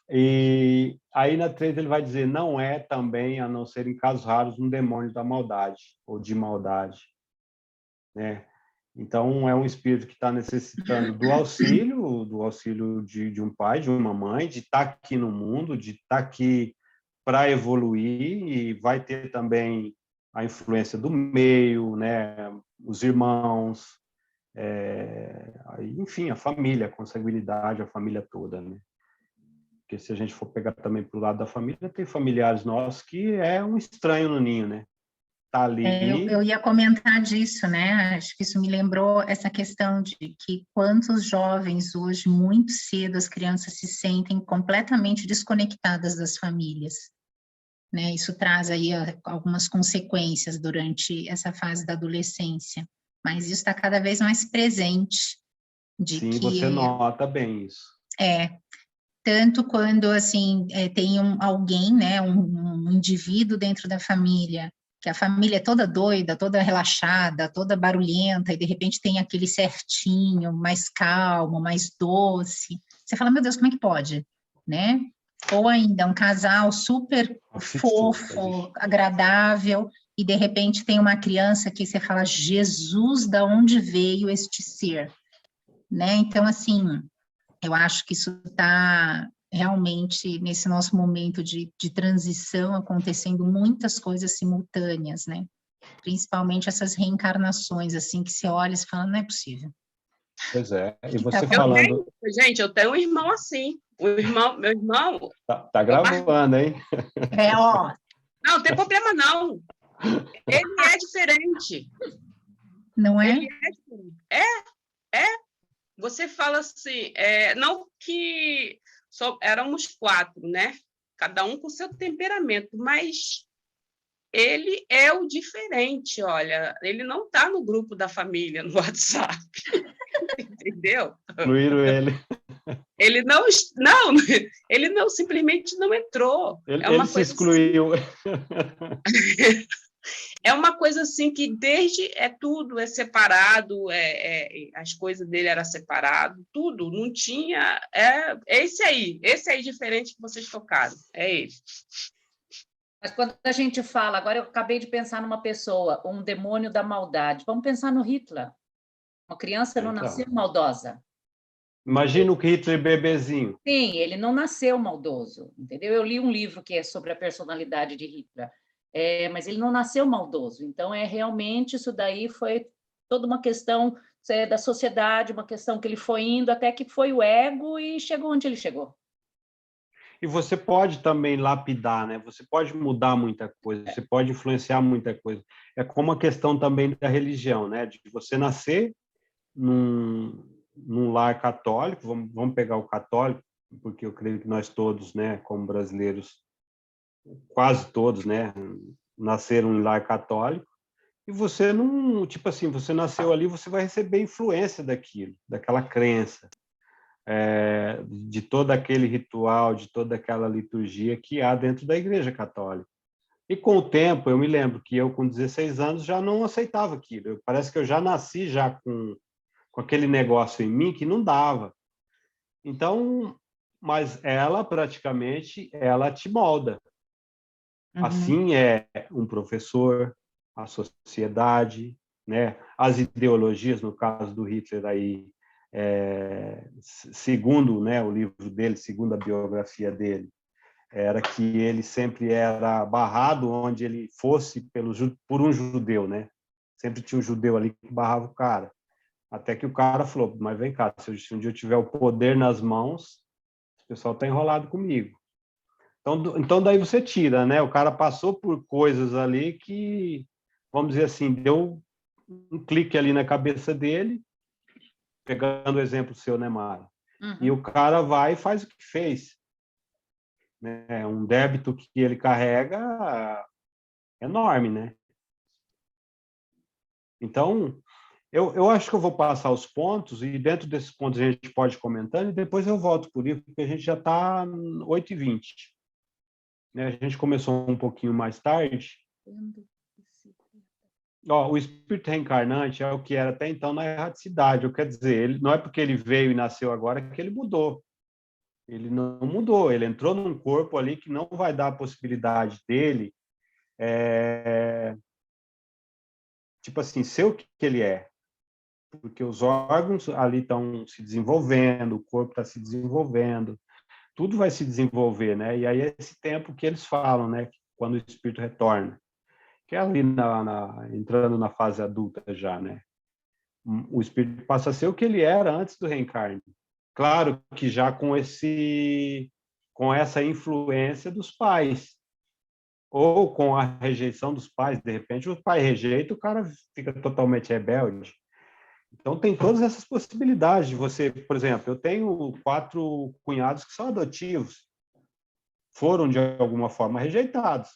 Speaker 1: E aí na 3 ele vai dizer, não é também, a não ser em casos raros, um demônio da maldade ou de maldade, né? Então é um espírito que está necessitando do auxílio de um pai, de uma mãe, de estar aqui no mundo, de estar aqui para evoluir, e vai ter também a influência do meio, né? Os irmãos, enfim, a família, a consanguinidade, a família toda, né? Porque se a gente for pegar também para o lado da família, tem familiares nossos que é um estranho no ninho, né? Tá ali.
Speaker 5: Eu ia comentar disso, né? Acho que isso me lembrou essa questão de que quantos jovens hoje, muito cedo, as crianças se sentem completamente desconectadas das famílias, né? Isso traz aí algumas consequências durante essa fase da adolescência, mas isso está cada vez mais presente.
Speaker 1: Sim, você nota bem isso.
Speaker 5: Tanto quando, assim, tem alguém, né, um indivíduo dentro da família, que a família é toda doida, toda relaxada, toda barulhenta, e de repente tem aquele certinho, mais calmo, mais doce. Você fala, meu Deus, como é que pode, né? Ou ainda um casal super fofo, agradável, e de repente tem uma criança que você fala, Jesus, da onde veio este ser? Né? Então, assim, eu acho que isso está realmente nesse nosso momento de transição acontecendo muitas coisas simultâneas, né? Principalmente essas reencarnações, assim, que você olha e você fala, não é possível.
Speaker 1: Pois é, e você
Speaker 2: Eu
Speaker 1: falando...
Speaker 2: Gente, eu tenho um irmão assim. Meu irmão...
Speaker 1: Tá gravando, hein?
Speaker 5: Ó.
Speaker 2: Não tem problema, não. Ele é diferente.
Speaker 5: Não é?
Speaker 2: Ele é diferente. Você fala assim, não que éramos 4, né? Cada um com seu temperamento, mas ele é o diferente, olha. Ele não está no grupo da família no WhatsApp, entendeu?
Speaker 1: Excluíram ele.
Speaker 2: Ele não simplesmente não entrou.
Speaker 1: Ele se excluiu.
Speaker 2: Assim, é uma coisa assim que desde tudo é separado, as coisas dele eram separadas, tudo, não tinha. Esse aí diferente que vocês tocaram, é ele.
Speaker 4: Mas quando a gente fala, agora eu acabei de pensar numa pessoa, um demônio da maldade. Vamos pensar no Hitler. Uma criança não nasceu maldosa.
Speaker 1: Imagina o Hitler bebezinho.
Speaker 4: Sim, ele não nasceu maldoso, entendeu? Eu li um livro que é sobre a personalidade de Hitler, mas ele não nasceu maldoso. Então, realmente isso daí foi toda uma questão da sociedade, uma questão que ele foi indo até que foi o ego e chegou onde ele chegou.
Speaker 1: E você pode também lapidar, né? Você pode mudar muita coisa, você pode influenciar muita coisa. É como a questão também da religião, né? De você nascer num lar católico, vamos pegar o católico, porque eu creio que nós todos, né, como brasileiros, quase todos, né, nasceram em lar católico, e você não, tipo assim, você nasceu ali, você vai receber influência daquilo, daquela crença, de todo aquele ritual, de toda aquela liturgia que há dentro da Igreja Católica. E com o tempo, eu me lembro que eu, com 16 anos, já não aceitava aquilo. Parece que eu já nasci já com aquele negócio em mim que não dava. Então, mas ela praticamente, ela te molda.
Speaker 5: Uhum.
Speaker 1: Assim é um professor, a sociedade, né? As ideologias, no caso do Hitler aí, segundo, né, o livro dele, segundo a biografia dele, era que ele sempre era barrado onde ele fosse por um judeu, né? Sempre tinha um judeu ali que barrava o cara. Até que o cara falou, mas vem cá, se um dia eu tiver o poder nas mãos, o pessoal está enrolado comigo. Então daí você tira, né? O cara passou por coisas ali que, vamos dizer assim, deu um clique ali na cabeça dele, pegando o exemplo seu, né, Mara?
Speaker 4: Uhum.
Speaker 1: E o cara vai e faz o que fez. Né? Um débito que ele carrega enorme, né? Então, eu acho que eu vou passar os pontos, e dentro desses pontos a gente pode ir comentando, e depois eu volto por isso, porque a gente já está 8h20. Né? A gente começou um pouquinho mais tarde. O espírito reencarnante é o que era até então na erraticidade. Quer dizer, não é porque ele veio e nasceu agora que ele mudou. Ele não mudou, ele entrou num corpo ali que não vai dar a possibilidade dele, tipo assim, ser o que ele é. Porque os órgãos ali estão se desenvolvendo, o corpo está se desenvolvendo, tudo vai se desenvolver, né? E aí é esse tempo que eles falam, né? Quando o espírito retorna, que é ali entrando na fase adulta já, né? O espírito passa a ser o que ele era antes do reencarne. Claro que já com essa influência dos pais, ou com a rejeição dos pais, de repente o pai rejeita, o cara fica totalmente rebelde. Então, tem todas essas possibilidades de você, por exemplo, eu tenho 4 cunhados que são adotivos, foram de alguma forma rejeitados.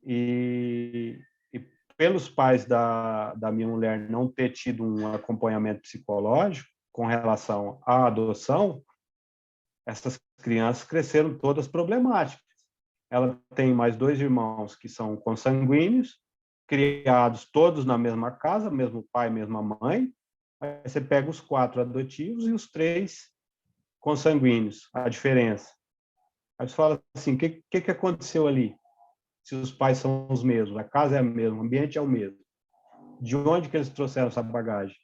Speaker 1: E pelos pais da minha mulher não ter tido um acompanhamento psicológico com relação à adoção, essas crianças cresceram todas problemáticas. Ela tem mais 2 irmãos que são consanguíneos, criados todos na mesma casa, mesmo pai, mesma mãe. Aí você pega os 4 adotivos e os 3 consanguíneos, a diferença. Aí você fala assim, o que aconteceu ali? Se os pais são os mesmos, a casa é a mesma, o ambiente é o mesmo. De onde que eles trouxeram essa bagagem?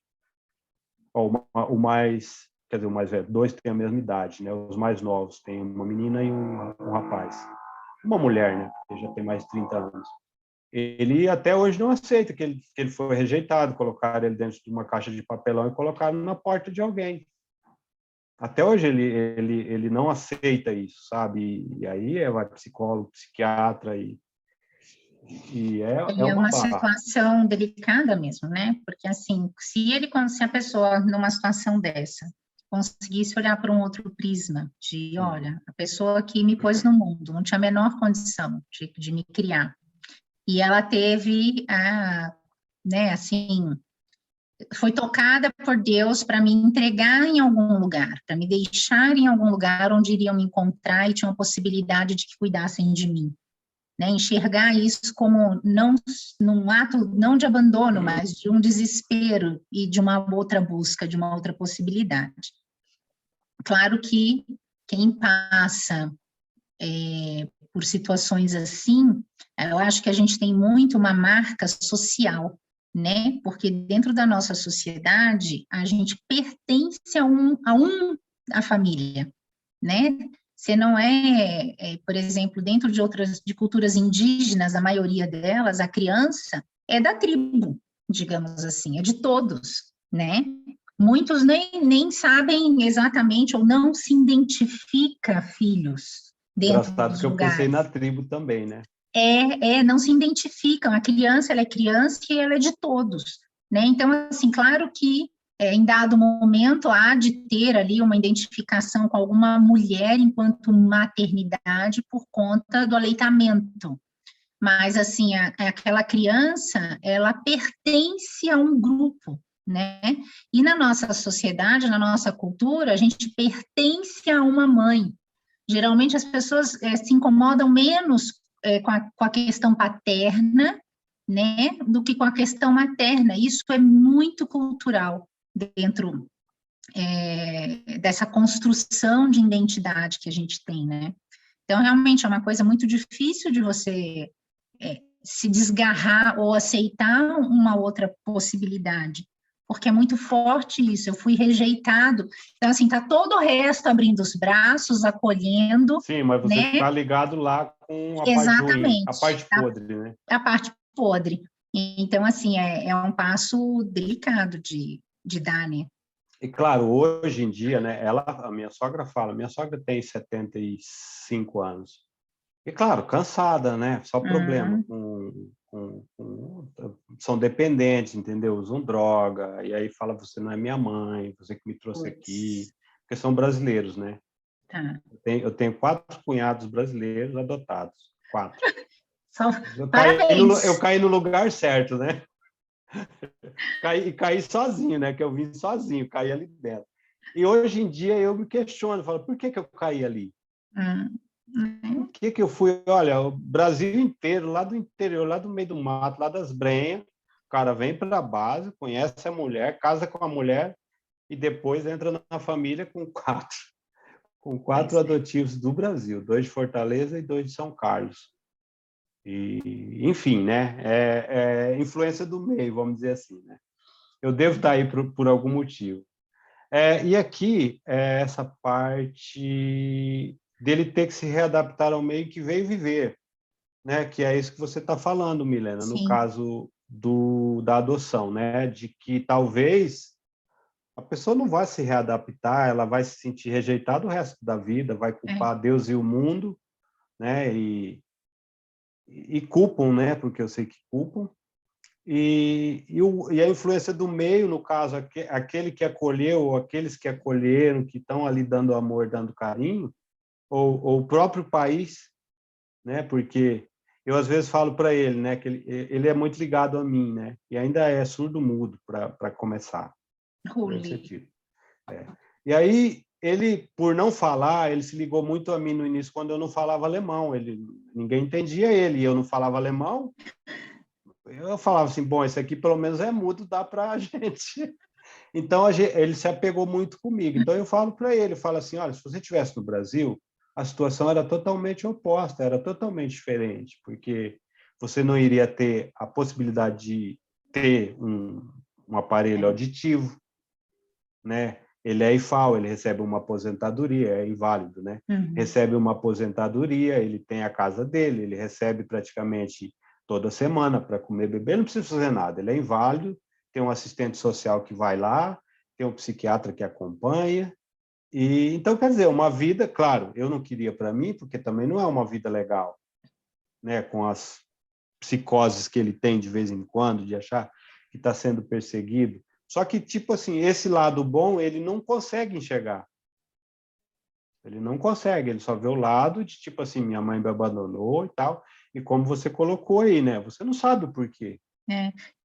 Speaker 1: O mais, quer dizer, o mais velho, 2 têm a mesma idade, né? Os mais novos têm uma menina e um rapaz. Uma mulher, né? Que já tem mais de 30 anos. Ele até hoje não aceita que ele foi rejeitado, colocaram ele dentro de uma caixa de papelão e colocaram na porta de alguém. Até hoje ele não aceita isso, sabe? E aí vai psicólogo, psiquiatra e é
Speaker 5: uma
Speaker 1: barra.
Speaker 5: situação delicada mesmo, né? Porque, assim, se a pessoa, numa situação dessa, conseguisse olhar por um outro prisma, de, olha, a pessoa que me pôs no mundo não tinha a menor condição de me criar, e ela teve né, assim, foi tocada por Deus para me entregar em algum lugar, para me deixar em algum lugar onde iriam me encontrar e tinha uma possibilidade de que cuidassem de mim. Né, enxergar isso como não num ato não de abandono, mas de um desespero e de uma outra busca, de uma outra possibilidade. Claro que quem passa por situações assim, eu acho que a gente tem muito uma marca social, né? Porque dentro da nossa sociedade a gente pertence a família, né? Você não por exemplo, dentro de culturas indígenas, a maioria delas, a criança é da tribo, digamos assim, é de todos, né? Muitos nem sabem exatamente ou não se identifica filhos dentro dos
Speaker 1: lugares. Eu pensei na tribo também, né?
Speaker 5: Não se identificam. A criança, ela é criança e ela é de todos, né? Então, assim, claro que em dado momento, há de ter ali uma identificação com alguma mulher enquanto maternidade por conta do aleitamento. Mas, assim, aquela criança, ela pertence a um grupo, né? E na nossa sociedade, na nossa cultura, a gente pertence a uma mãe. Geralmente, as pessoas se incomodam menos com a questão paterna, né, do que com a questão materna. Isso é muito cultural dentro dessa construção de identidade que a gente tem, né? Então, realmente, é uma coisa muito difícil de você se desgarrar ou aceitar uma outra possibilidade, porque é muito forte isso, eu fui rejeitado. Então, assim, tá todo o resto abrindo os braços, acolhendo.
Speaker 1: Sim, mas você
Speaker 5: né?
Speaker 1: Tá ligado lá com a
Speaker 5: Exatamente,
Speaker 1: parte ruim, a parte podre, né?
Speaker 5: A parte podre. Então, assim, é um passo delicado de dar, né?
Speaker 1: E claro, hoje em dia, né, a minha sogra fala, minha sogra tem 75 anos. E claro, cansada, né? Só problema. São dependentes, entendeu? Usam droga, e aí fala, você não é minha mãe, você que me trouxe aqui. Porque são brasileiros, né?
Speaker 5: Tá.
Speaker 1: Eu tenho 4 cunhados brasileiros adotados. 4.
Speaker 5: Parabéns!
Speaker 1: Eu caí no lugar certo, né? Caí sozinho, né? Que eu vim sozinho, caí ali dentro. E hoje em dia eu me questiono, falo, por que eu caí ali? Por que eu fui? Olha, o Brasil inteiro, lá do interior, lá do meio do mato, lá das Brenhas, o cara vem para a base, conhece a mulher, casa com a mulher e depois entra na família com 4. Com 4 adotivos do Brasil, 2 de Fortaleza e 2 de São Carlos. E, enfim, né? É influência do meio, vamos dizer assim, né? Eu devo estar aí por algum motivo. E aqui, essa parte dele ter que se readaptar ao meio que veio viver, né? Que é isso que você está falando, Milena,
Speaker 5: Sim.
Speaker 1: No caso da adoção, né? De que talvez a pessoa não vai se readaptar, ela vai se sentir rejeitada o resto da vida, vai culpar Deus e o mundo, né? E culpam, né? Porque eu sei que culpam. E a influência do meio, no caso, aquele que acolheu, ou aqueles que acolheram, que estão ali dando amor, dando carinho, ou o próprio país, né? Porque eu às vezes falo para ele, né? Que ele é muito ligado a mim, né? E ainda é surdo-mudo para começar. E aí ele, por não falar, ele se ligou muito a mim no início quando eu não falava alemão. Ninguém entendia ele, e eu não falava alemão. Eu falava assim, bom, esse aqui pelo menos é mudo, dá para a gente. Então ele se apegou muito comigo. Então eu falo para ele, eu falo assim, olha, se você estivesse no Brasil, a situação era totalmente oposta, era totalmente diferente, porque você não iria ter a possibilidade de ter um aparelho auditivo, né? Ele é IFAL, ele recebe uma aposentadoria, é inválido, né? Recebe uma aposentadoria, ele tem a casa dele, ele recebe praticamente toda semana para comer, beber, ele não precisa fazer nada, ele é inválido, tem um assistente social que vai lá, tem um psiquiatra que acompanha, e então, quer dizer, uma vida, claro, eu não queria para mim, porque também não é uma vida legal, né? Com as psicoses que ele tem de vez em quando, de achar que está sendo perseguido. Só que, tipo assim, esse lado bom, ele não consegue enxergar. Ele não consegue, ele só vê o lado de, tipo assim, minha mãe me abandonou e tal. E como você colocou aí, né? Você não sabe o porquê.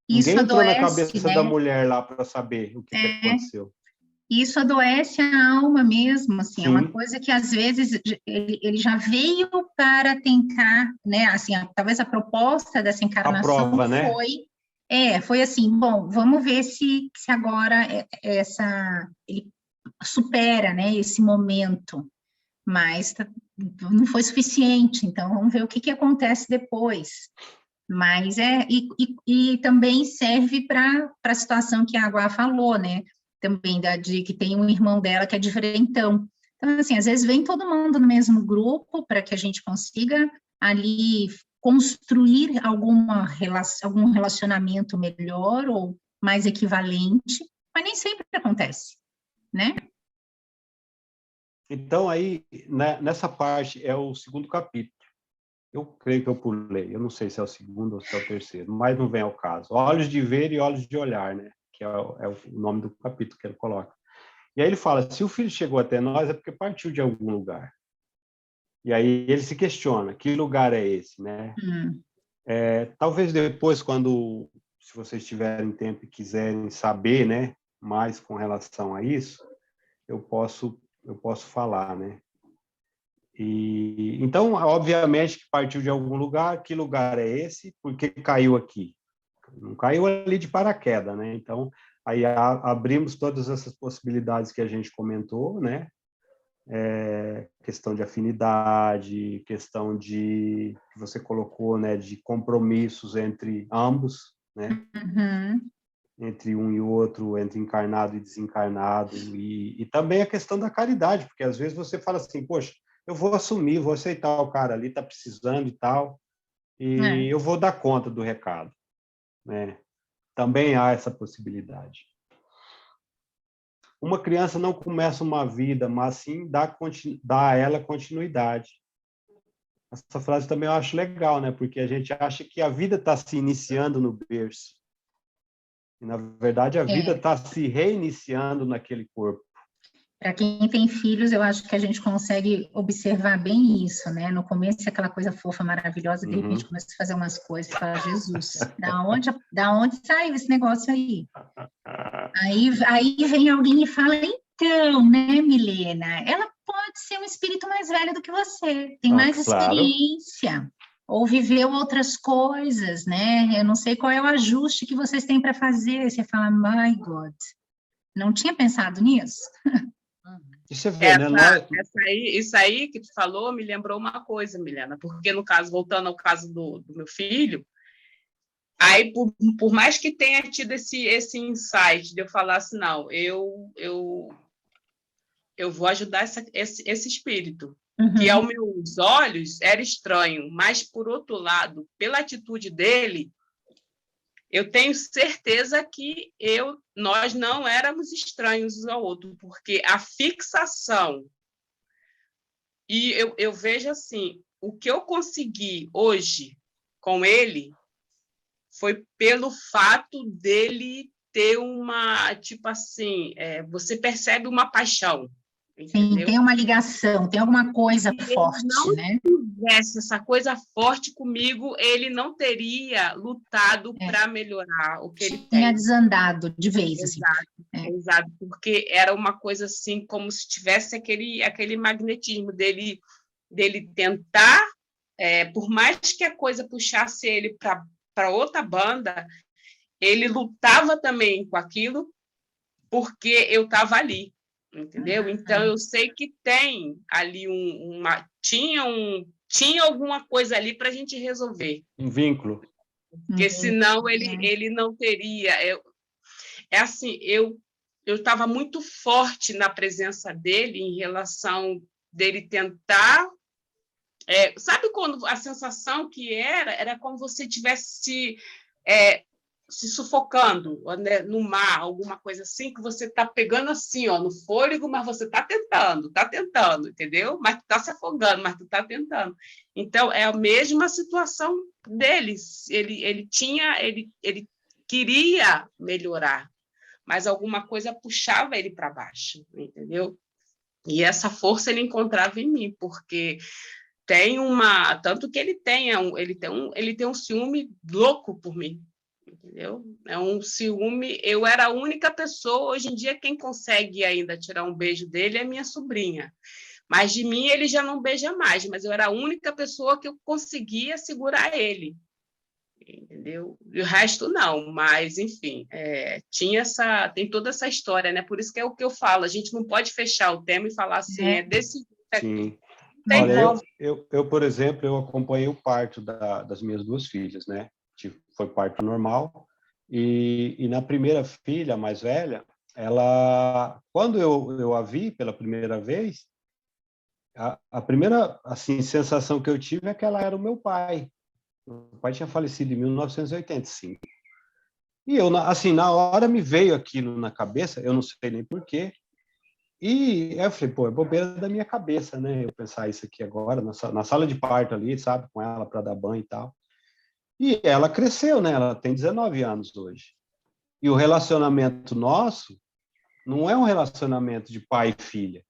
Speaker 5: Isso
Speaker 1: Ninguém entrou na
Speaker 5: adoece,
Speaker 1: cabeça
Speaker 5: né?
Speaker 1: da mulher lá para saber o que aconteceu.
Speaker 5: Isso adoece a alma mesmo, assim,
Speaker 1: Sim.
Speaker 5: É uma coisa que às vezes ele já veio para tentar, né, assim, talvez a proposta dessa encarnação
Speaker 1: prova, né?
Speaker 5: foi assim, bom, vamos ver se agora ele supera, né, esse momento, mas não foi suficiente, então vamos ver o que acontece depois. Mas e também serve para a situação que a Água falou, né? Também de que tem um irmão dela que é diferentão. Então, assim, às vezes vem todo mundo no mesmo grupo para que a gente consiga ali construir algum relacionamento melhor ou mais equivalente, mas nem sempre acontece, né?
Speaker 1: Então, aí, né, nessa parte, é o segundo capítulo. Eu creio que eu pulei, eu não sei se é o segundo ou se é o terceiro, mas não vem ao caso. Olhos de ver e olhos de olhar, né? Que é o nome do capítulo que ele coloca. E aí ele fala, se o filho chegou até nós é porque partiu de algum lugar. E aí ele se questiona, que lugar é esse, né? Talvez depois, se vocês tiverem tempo e quiserem saber, né, mais com relação a isso, eu posso falar, né? E então, obviamente, que partiu de algum lugar. Que lugar é esse? Por que caiu aqui? Não caiu ali de paraquedas, né? Então, aí abrimos todas essas possibilidades que a gente comentou, né? Questão de afinidade, questão que você colocou, né? De compromissos entre ambos, né? Entre um e outro, entre encarnado e desencarnado, e também a questão da caridade, porque às vezes você fala assim, poxa, eu vou assumir, vou aceitar o cara ali, está precisando e tal, e eu vou dar conta do recado, né? Também há essa possibilidade. Uma criança não começa uma vida, mas sim dá a ela continuidade. Essa frase também eu acho legal, né? Porque a gente acha que a vida está se iniciando no berço. E, na verdade, a vida está se reiniciando naquele corpo.
Speaker 5: Para quem tem filhos, eu acho que a gente consegue observar bem isso, né? No começo, aquela coisa fofa, maravilhosa, de repente começa a fazer umas coisas e fala, Jesus, da onde saiu esse negócio aí? Aí vem alguém e fala, então, né, Milena, ela pode ser um espírito mais velho do que você, tem mais experiência, ou viveu outras coisas, né? Eu não sei qual é o ajuste que vocês têm para fazer. Você fala, my God, não tinha pensado nisso?
Speaker 1: Isso
Speaker 2: aí que tu falou me lembrou uma coisa, Milena, porque no caso, voltando ao caso do meu filho, aí por mais que tenha tido esse insight de eu falar assim, não, eu vou ajudar esse espírito, que aos meus olhos era estranho, mas por outro lado, pela atitude dele, eu tenho certeza que nós não éramos estranhos um ao outro, porque a fixação, e eu vejo assim, o que eu consegui hoje com ele foi pelo fato dele ter uma, tipo assim, você percebe uma paixão, entendeu?
Speaker 5: Sim, tem uma ligação, tem alguma coisa forte, né?
Speaker 2: Se não tivesse essa coisa forte comigo, ele não teria lutado para melhorar o que ele tem.
Speaker 5: Tinha desandado de vez.
Speaker 2: Exato, porque era uma coisa assim, como se tivesse aquele magnetismo dele tentar, por mais que a coisa puxasse ele para outra banda, ele lutava também com aquilo, porque eu estava ali. entendeu? Então, eu sei que tem ali tinha alguma coisa ali para a gente resolver.
Speaker 1: Um vínculo.
Speaker 2: Porque senão ele não teria. É assim, eu estava muito forte na presença dele em relação dele tentar. Sabe quando a sensação que era como você tivesse se sufocando, né, no mar, alguma coisa assim, que você está pegando assim, ó, no fôlego, mas você está tentando, entendeu? Mas tu está se afogando, mas tu está tentando. Então, é a mesma situação deles. Ele queria melhorar, mas alguma coisa puxava ele para baixo, entendeu? E essa força ele encontrava em mim, porque tanto que ele tem um ciúme louco por mim, entendeu? É um ciúme. Eu era a única pessoa, hoje em dia quem consegue ainda tirar um beijo dele é minha sobrinha, mas de mim ele já não beija mais, mas eu era a única pessoa que eu conseguia segurar ele, entendeu? E o resto não, mas enfim, tem toda essa história, né? Por isso que é o que eu falo, a gente não pode fechar o tema e falar assim, é desse jeito aqui.
Speaker 1: Sim. Olha, eu, por exemplo, eu acompanhei o parto das minhas duas filhas, né? Foi parto normal, e na primeira filha, a mais velha, quando eu a vi pela primeira vez, a primeira assim, sensação que eu tive é que ela era o meu pai. O pai tinha falecido em 1985. E eu, assim, na hora me veio aquilo na cabeça, eu não sei nem porquê, e eu falei, pô, é bobeira da minha cabeça, né? Eu pensar isso aqui agora, na sala de parto ali, sabe? Com ela para dar banho e tal. E ela cresceu, né? Ela tem 19 anos hoje. E o relacionamento nosso não é um relacionamento de pai e filha,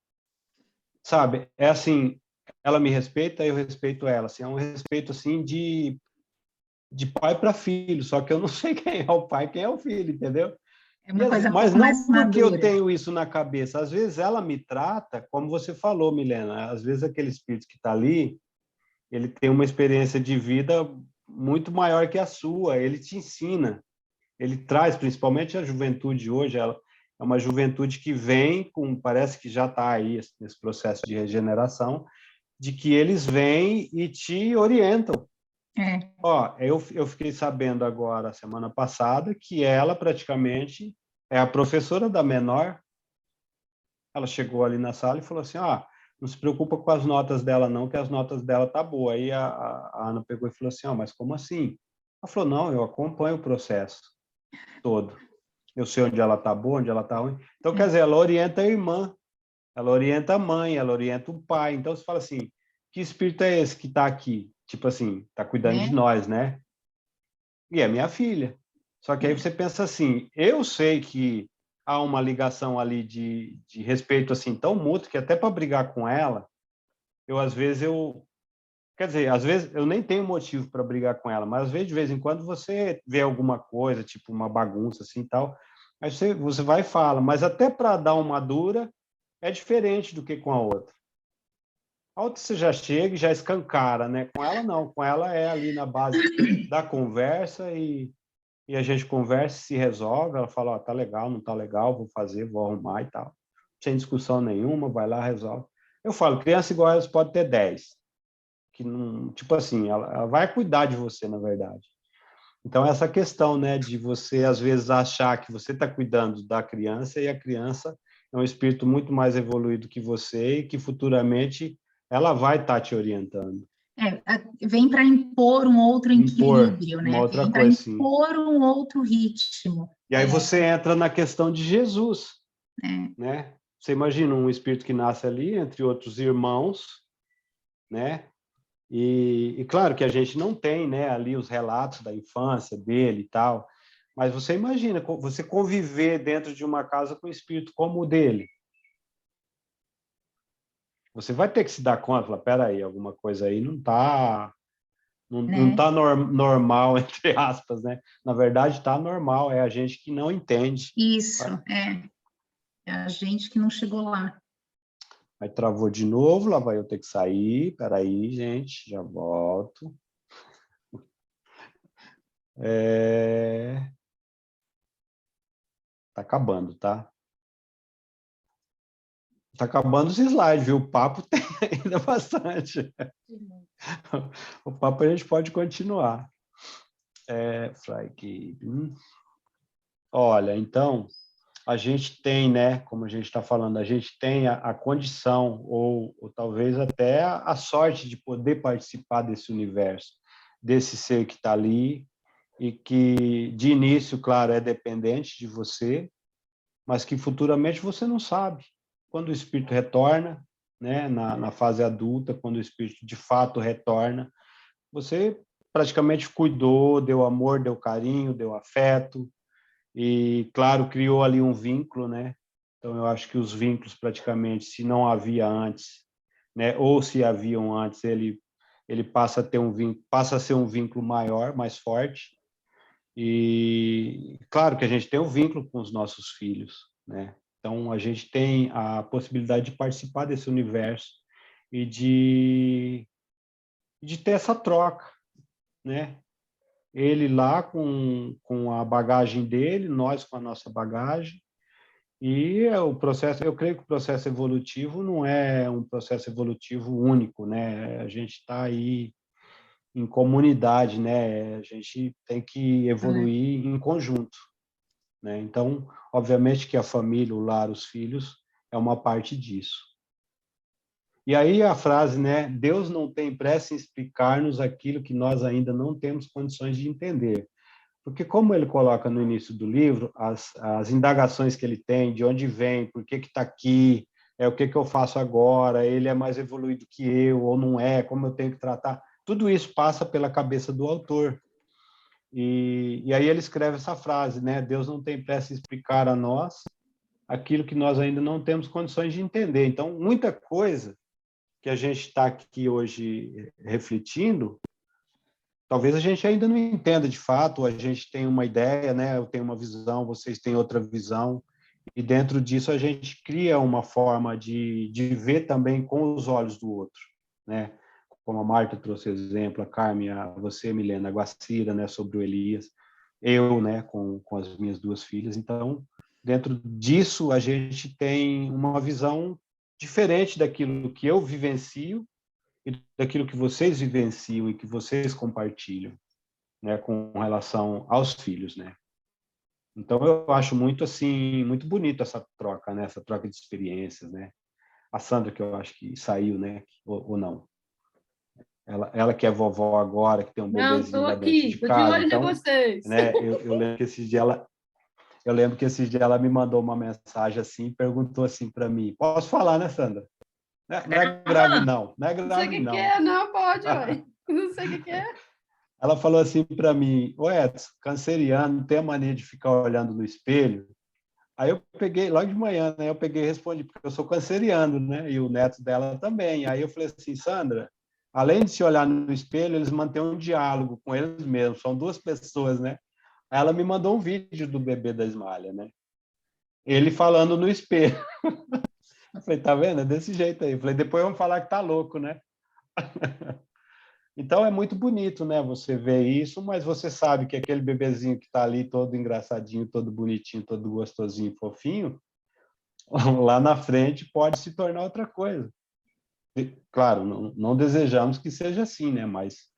Speaker 1: sabe? É assim, ela me respeita, eu respeito ela. Assim, é um respeito, assim, de pai para filho. Só que eu não sei quem é o pai, quem é o filho, entendeu?
Speaker 5: É uma coisa um
Speaker 1: Mas
Speaker 5: pouco
Speaker 1: não
Speaker 5: mais
Speaker 1: porque eu
Speaker 5: madura.
Speaker 1: tenho isso na cabeça. Às vezes ela me trata, como você falou, Milena, às vezes aquele espírito que está ali, ele tem uma experiência de vida muito maior que a sua, ele te ensina, ele traz, principalmente a juventude hoje, ela é uma juventude que vem parece que já está aí nesse processo de regeneração, de que eles vêm e te orientam. Ó, eu fiquei sabendo agora, semana passada, que ela praticamente é a professora da menor. Ela chegou ali na sala e falou assim, não se preocupa com as notas dela não, que as notas dela tá boa. Aí a Ana pegou e falou assim, mas como assim? Ela falou, não, eu acompanho o processo todo. Eu sei onde ela tá boa, onde ela tá ruim. Então, quer dizer, ela orienta a irmã, ela orienta a mãe, ela orienta o pai. Então, você fala assim, que espírito é esse que tá aqui? Tipo assim, tá cuidando de nós, né? E é minha filha. Só que aí você pensa assim, eu sei que há uma ligação ali de respeito assim tão mútuo que até para brigar com ela, quer dizer, às vezes eu nem tenho motivo para brigar com ela, mas às vezes de vez em quando você vê alguma coisa, tipo uma bagunça assim e tal, aí você vai e fala, mas até para dar uma dura é diferente do que com a outra. A outra você já chega e já escancara, né? Com ela não, com ela é ali na base da conversa e a gente conversa, se resolve, ela fala, tá legal, não tá legal, vou fazer, vou arrumar e tal. Sem discussão nenhuma, vai lá, resolve. Eu falo, criança igual elas pode ter 10, que não, tipo assim, ela vai cuidar de você, na verdade. Então, essa questão, né, de você, às vezes, achar que você está cuidando da criança e a criança é um espírito muito mais evoluído que você e que futuramente ela vai estar te orientando.
Speaker 5: Vem para impor um outro equilíbrio,
Speaker 1: uma
Speaker 5: né?
Speaker 1: outra
Speaker 5: Vem para
Speaker 1: coisa, sim.
Speaker 5: impor um outro ritmo.
Speaker 1: E aí você entra na questão de Jesus, né? Você imagina um espírito que nasce ali entre outros irmãos, né? E claro que a gente não tem, né, ali os relatos da infância dele e tal, mas você imagina você conviver dentro de uma casa com um espírito como o dele. Você vai ter que se dar conta, falar, peraí, alguma coisa aí não está não tá normal, entre aspas, né? Na verdade, está normal, é a gente que não entende.
Speaker 5: Isso, é a gente que não chegou lá.
Speaker 1: Aí travou de novo, lá vai eu ter que sair. Peraí, gente, já volto. Tá acabando, tá? Está acabando os slides, viu? O papo tem ainda bastante. O papo a gente pode continuar. Olha, então, a gente tem, né, como a gente está falando, a gente tem a condição, ou talvez até a sorte de poder participar desse universo, desse ser que está ali, e que, de início, claro, é dependente de você, mas que futuramente você não sabe. Quando o espírito retorna, né, na fase adulta, quando o espírito de fato retorna, você praticamente cuidou, deu amor, deu carinho, deu afeto, e, claro, criou ali um vínculo, né? Então, eu acho que os vínculos, praticamente, se não havia antes, né, ou se haviam antes, ele passa a ter passa a ser um vínculo maior, mais forte. E, claro, que a gente tem um vínculo com os nossos filhos, né? Então, a gente tem a possibilidade de participar desse universo e de ter essa troca, né? Ele lá com a bagagem dele, nós com a nossa bagagem, e o processo, eu creio que o processo evolutivo não é um processo evolutivo único, né? A gente está aí em comunidade, né? A gente tem que evoluir em conjunto, né? Então, obviamente que a família, o lar, os filhos, é uma parte disso. E aí a frase, né? Deus não tem pressa em explicar-nos aquilo que nós ainda não temos condições de entender. Porque, como ele coloca no início do livro, as indagações que ele tem, de onde vem, por que está aqui, o que eu faço agora, ele é mais evoluído que eu, ou não é, como eu tenho que tratar, tudo isso passa pela cabeça do autor. E aí ele escreve essa frase, né? Deus não tem pressa em explicar a nós aquilo que nós ainda não temos condições de entender. Então, muita coisa que a gente está aqui hoje refletindo, talvez a gente ainda não entenda de fato, a gente tem uma ideia, né? Eu tenho uma visão, vocês têm outra visão, e dentro disso a gente cria uma forma de ver também com os olhos do outro, né? Como a Marta trouxe exemplo, a Carmen, você, Milena, a Guacira, né, sobre o Elias, eu, né, com as minhas duas filhas. Então, dentro disso, a gente tem uma visão diferente daquilo que eu vivencio e daquilo que vocês vivenciam e que vocês compartilham, né, com relação aos filhos, né? Então, eu acho muito, assim, muito bonito essa troca, né, essa troca de experiências, né? A Sandra, que eu acho que saiu, né, ou não. Ela que é vovó agora, que tem um bebezinho lá dentro de casa.
Speaker 6: Tô de olho
Speaker 1: então,
Speaker 6: em vocês.
Speaker 1: Né, eu lembro que esses dias ela me mandou uma mensagem assim, perguntou assim para mim, posso falar, né, Sandra? Não é grave não, não é grave não.
Speaker 6: Não sei o que é, não pode, ué. Não sei o que é.
Speaker 1: Ela falou assim para mim, ô Edson, canceriano tem a mania de ficar olhando no espelho? Aí eu peguei, logo de manhã, né, eu peguei e respondi, porque eu sou canceriano, né, e o neto dela também. Aí eu falei assim, Sandra, além de se olhar no espelho, eles mantêm um diálogo com eles mesmos, são duas pessoas, né? Aí ela me mandou um vídeo do bebê da Ismália, né? Ele falando no espelho. Eu falei, tá vendo? É desse jeito aí. Eu falei, depois vamos falar que tá louco, né? Então é muito bonito, né? Você vê isso, mas você sabe que aquele bebezinho que tá ali todo engraçadinho, todo bonitinho, todo gostosinho, fofinho, lá na frente pode se tornar outra coisa. Claro, não desejamos que seja assim, né? Mas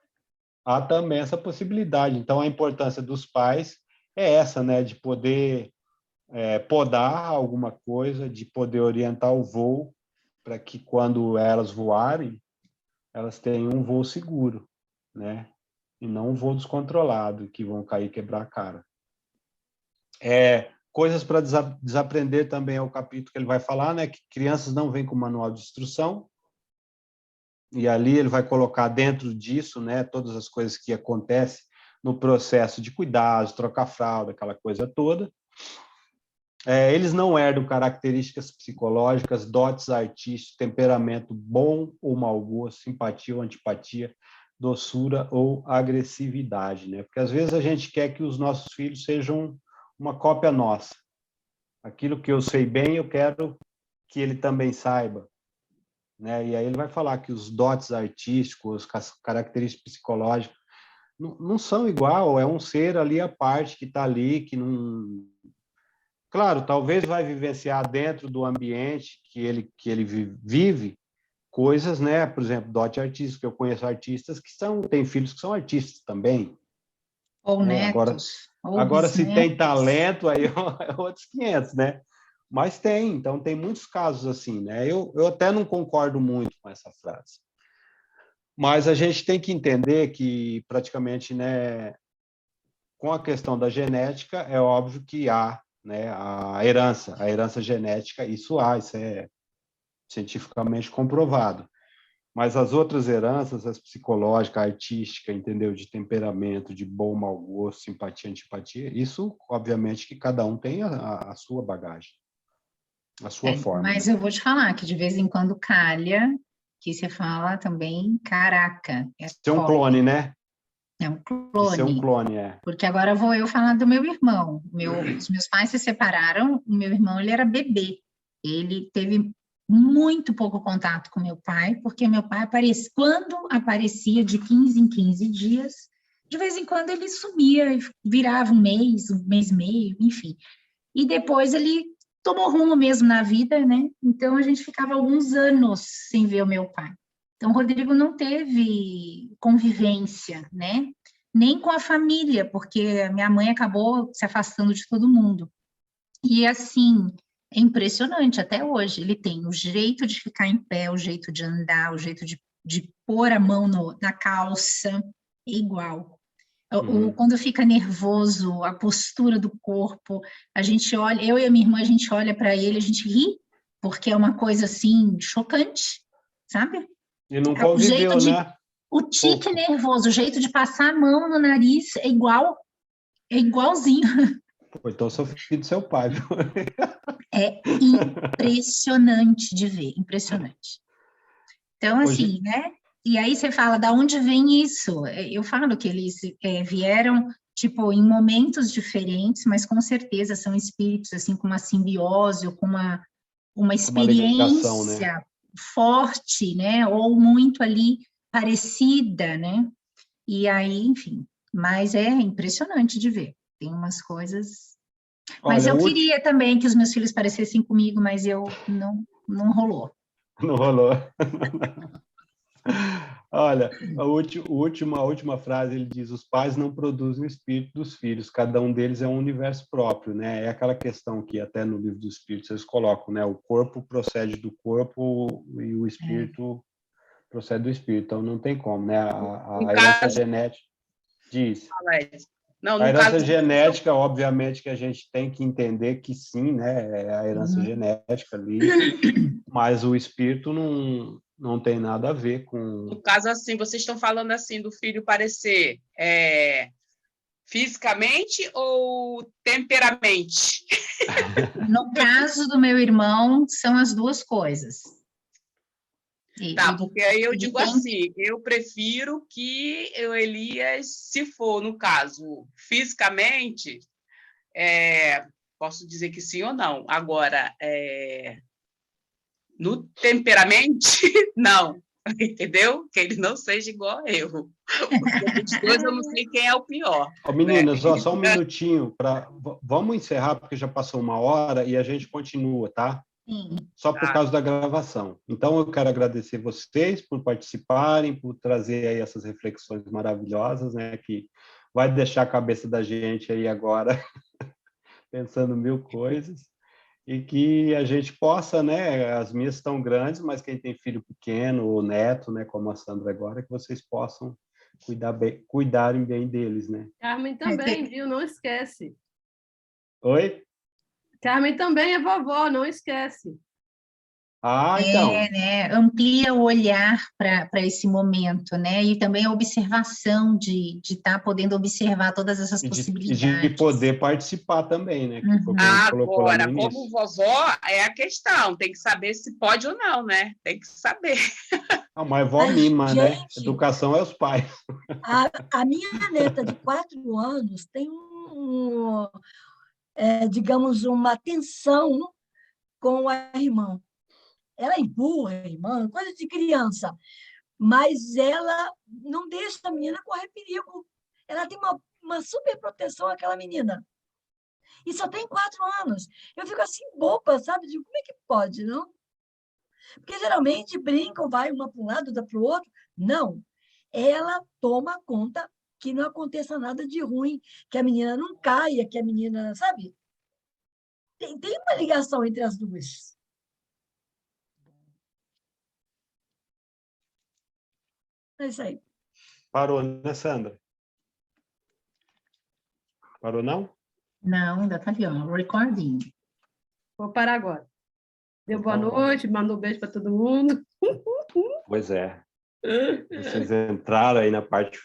Speaker 1: há também essa possibilidade. Então, a importância dos pais é essa, né? De poder podar alguma coisa, de poder orientar o voo para que quando elas voarem, elas tenham um voo seguro, né? E não um voo descontrolado, que vão cair e quebrar a cara. Coisas para desaprender também é o capítulo que ele vai falar, né? Que crianças não vêm com manual de instrução, e ali ele vai colocar dentro disso, né, todas as coisas que acontecem no processo de cuidados, trocar fralda, aquela coisa toda. Eles não herdam características psicológicas, dotes artísticos, temperamento bom ou mau gosto, simpatia ou antipatia, doçura ou agressividade, né? Porque às vezes a gente quer que os nossos filhos sejam uma cópia nossa. Aquilo que eu sei bem, eu quero que ele também saiba. Né? E aí ele vai falar que os dotes artísticos, as características psicológicas, não são igual, é um ser ali à parte que está ali, que não... claro, talvez vai vivenciar dentro do ambiente que ele vive coisas, né? Por exemplo, dote artístico, que eu conheço artistas que têm filhos que são artistas também.
Speaker 5: Ou
Speaker 1: né?
Speaker 5: netos.
Speaker 1: Agora se tem talento, aí é outros 500, né? Mas tem, então tem muitos casos assim, né? Eu até não concordo muito com essa frase. Mas a gente tem que entender que praticamente, né, com a questão da genética, é óbvio que há, né, a herança genética, isso é cientificamente comprovado. Mas as outras heranças, as psicológica, a artística, entendeu? De temperamento, de bom, mau gosto, simpatia, antipatia, isso, obviamente, que cada um tem a sua bagagem, a sua forma.
Speaker 5: Mas
Speaker 1: né?
Speaker 5: eu vou te falar que de vez em quando calha, que você fala também, caraca.
Speaker 1: Ser um clone, né?
Speaker 5: É um
Speaker 1: De ser um
Speaker 5: clone.
Speaker 1: clone, é.
Speaker 5: Porque agora vou eu falar do meu irmão. Os meus pais se separaram, o meu irmão ele era bebê. Ele teve muito pouco contato com meu pai, porque meu pai aparecia, quando aparecia de 15 em 15 dias, de vez em quando ele sumia, virava um mês e meio, enfim. E depois ele tomou rumo mesmo na vida, né? Então a gente ficava alguns anos sem ver o meu pai. Então o Rodrigo não teve convivência, né? Nem com a família, porque a minha mãe acabou se afastando de todo mundo. E assim, é impressionante até hoje. Ele tem o jeito de ficar em pé, o jeito de andar, o jeito de pôr a mão na calça, é igual. Quando fica nervoso, a postura do corpo, a gente olha, eu e a minha irmã, a gente olha para ele, a gente ri, porque é uma coisa assim, chocante, sabe?
Speaker 1: E não conviveu, né?
Speaker 5: O tique nervoso, o jeito de passar a mão no nariz é igualzinho.
Speaker 1: Pô, então eu sou filho do seu pai, viu?
Speaker 5: É impressionante de ver, impressionante. Então, assim, né? E aí você fala, da onde vem isso? Eu falo que eles vieram, tipo, em momentos diferentes, mas com certeza são espíritos, assim, com uma simbiose, ou com uma experiência
Speaker 1: ligação, né?
Speaker 5: forte, né? Ou muito ali parecida, né? E aí, enfim, mas é impressionante de ver. Tem umas coisas... Mas eu queria também que os meus filhos parecessem comigo, mas não rolou.
Speaker 1: Não rolou. Olha, a última frase, ele diz: os pais não produzem o espírito dos filhos, cada um deles é um universo próprio, né? É aquela questão que até no livro dos espíritos eles colocam, né? O corpo procede do corpo e o espírito procede do espírito, então não tem como, né? A herança genética diz.
Speaker 2: Não,
Speaker 1: a herança genética, obviamente, que a gente tem que entender que sim, né? É a herança genética ali, mas o espírito não tem nada a ver com...
Speaker 2: No caso, assim, vocês estão falando assim do filho parecer fisicamente ou temperamente?
Speaker 5: No caso do meu irmão, são as duas coisas.
Speaker 2: Tá, porque aí eu digo assim, eu prefiro que o Elias, se for, no caso, fisicamente, posso dizer que sim ou não. Agora, no temperamento, não. Entendeu? Que ele não seja igual a eu. Porque dos dois eu não sei quem é o pior.
Speaker 1: Meninas, só um minutinho. Vamos encerrar, porque já passou 1 hora e a gente continua, tá?
Speaker 5: Sim.
Speaker 1: Só por causa da gravação. Então, eu quero agradecer vocês por participarem, por trazer aí essas reflexões maravilhosas, né? Que vai deixar a cabeça da gente aí agora pensando 1000 coisas. E que a gente possa, né, as minhas estão grandes, mas quem tem filho pequeno ou neto, né, como a Sandra agora, que vocês possam cuidarem bem deles, né?
Speaker 6: Carmen também, viu? Não esquece.
Speaker 1: Oi?
Speaker 6: Carmen também é vovó, não esquece.
Speaker 1: Então.
Speaker 5: Né? Amplia o olhar para esse momento, né? E também a observação de estar podendo observar todas essas possibilidades.
Speaker 1: E de poder participar também, né?
Speaker 2: Agora, como vovó, é a questão, tem que saber se pode ou não, né? Tem que saber.
Speaker 1: Não, mas vó mima, gente, né? Educação é os pais.
Speaker 3: A minha neta de 4 anos tem digamos, uma tensão com a irmã. Ela empurra a irmã, coisa de criança, mas ela não deixa a menina correr perigo. Ela tem uma super proteção, aquela menina. E só tem 4 anos. Eu fico assim, boba, sabe? Digo, como é que pode, não? Porque geralmente brincam, vai uma para um lado, outra para o outro. Não. Ela toma conta que não aconteça nada de ruim, que a menina não caia, que a menina, sabe? Tem uma ligação entre as duas. É isso aí.
Speaker 1: Parou, né, Sandra? Parou, não?
Speaker 5: Não, ainda tá ali, ó, recording.
Speaker 6: Vou parar agora. Deu boa
Speaker 1: Então,
Speaker 6: noite, mandou um beijo para todo mundo.
Speaker 1: Pois é. Vocês entraram aí na parte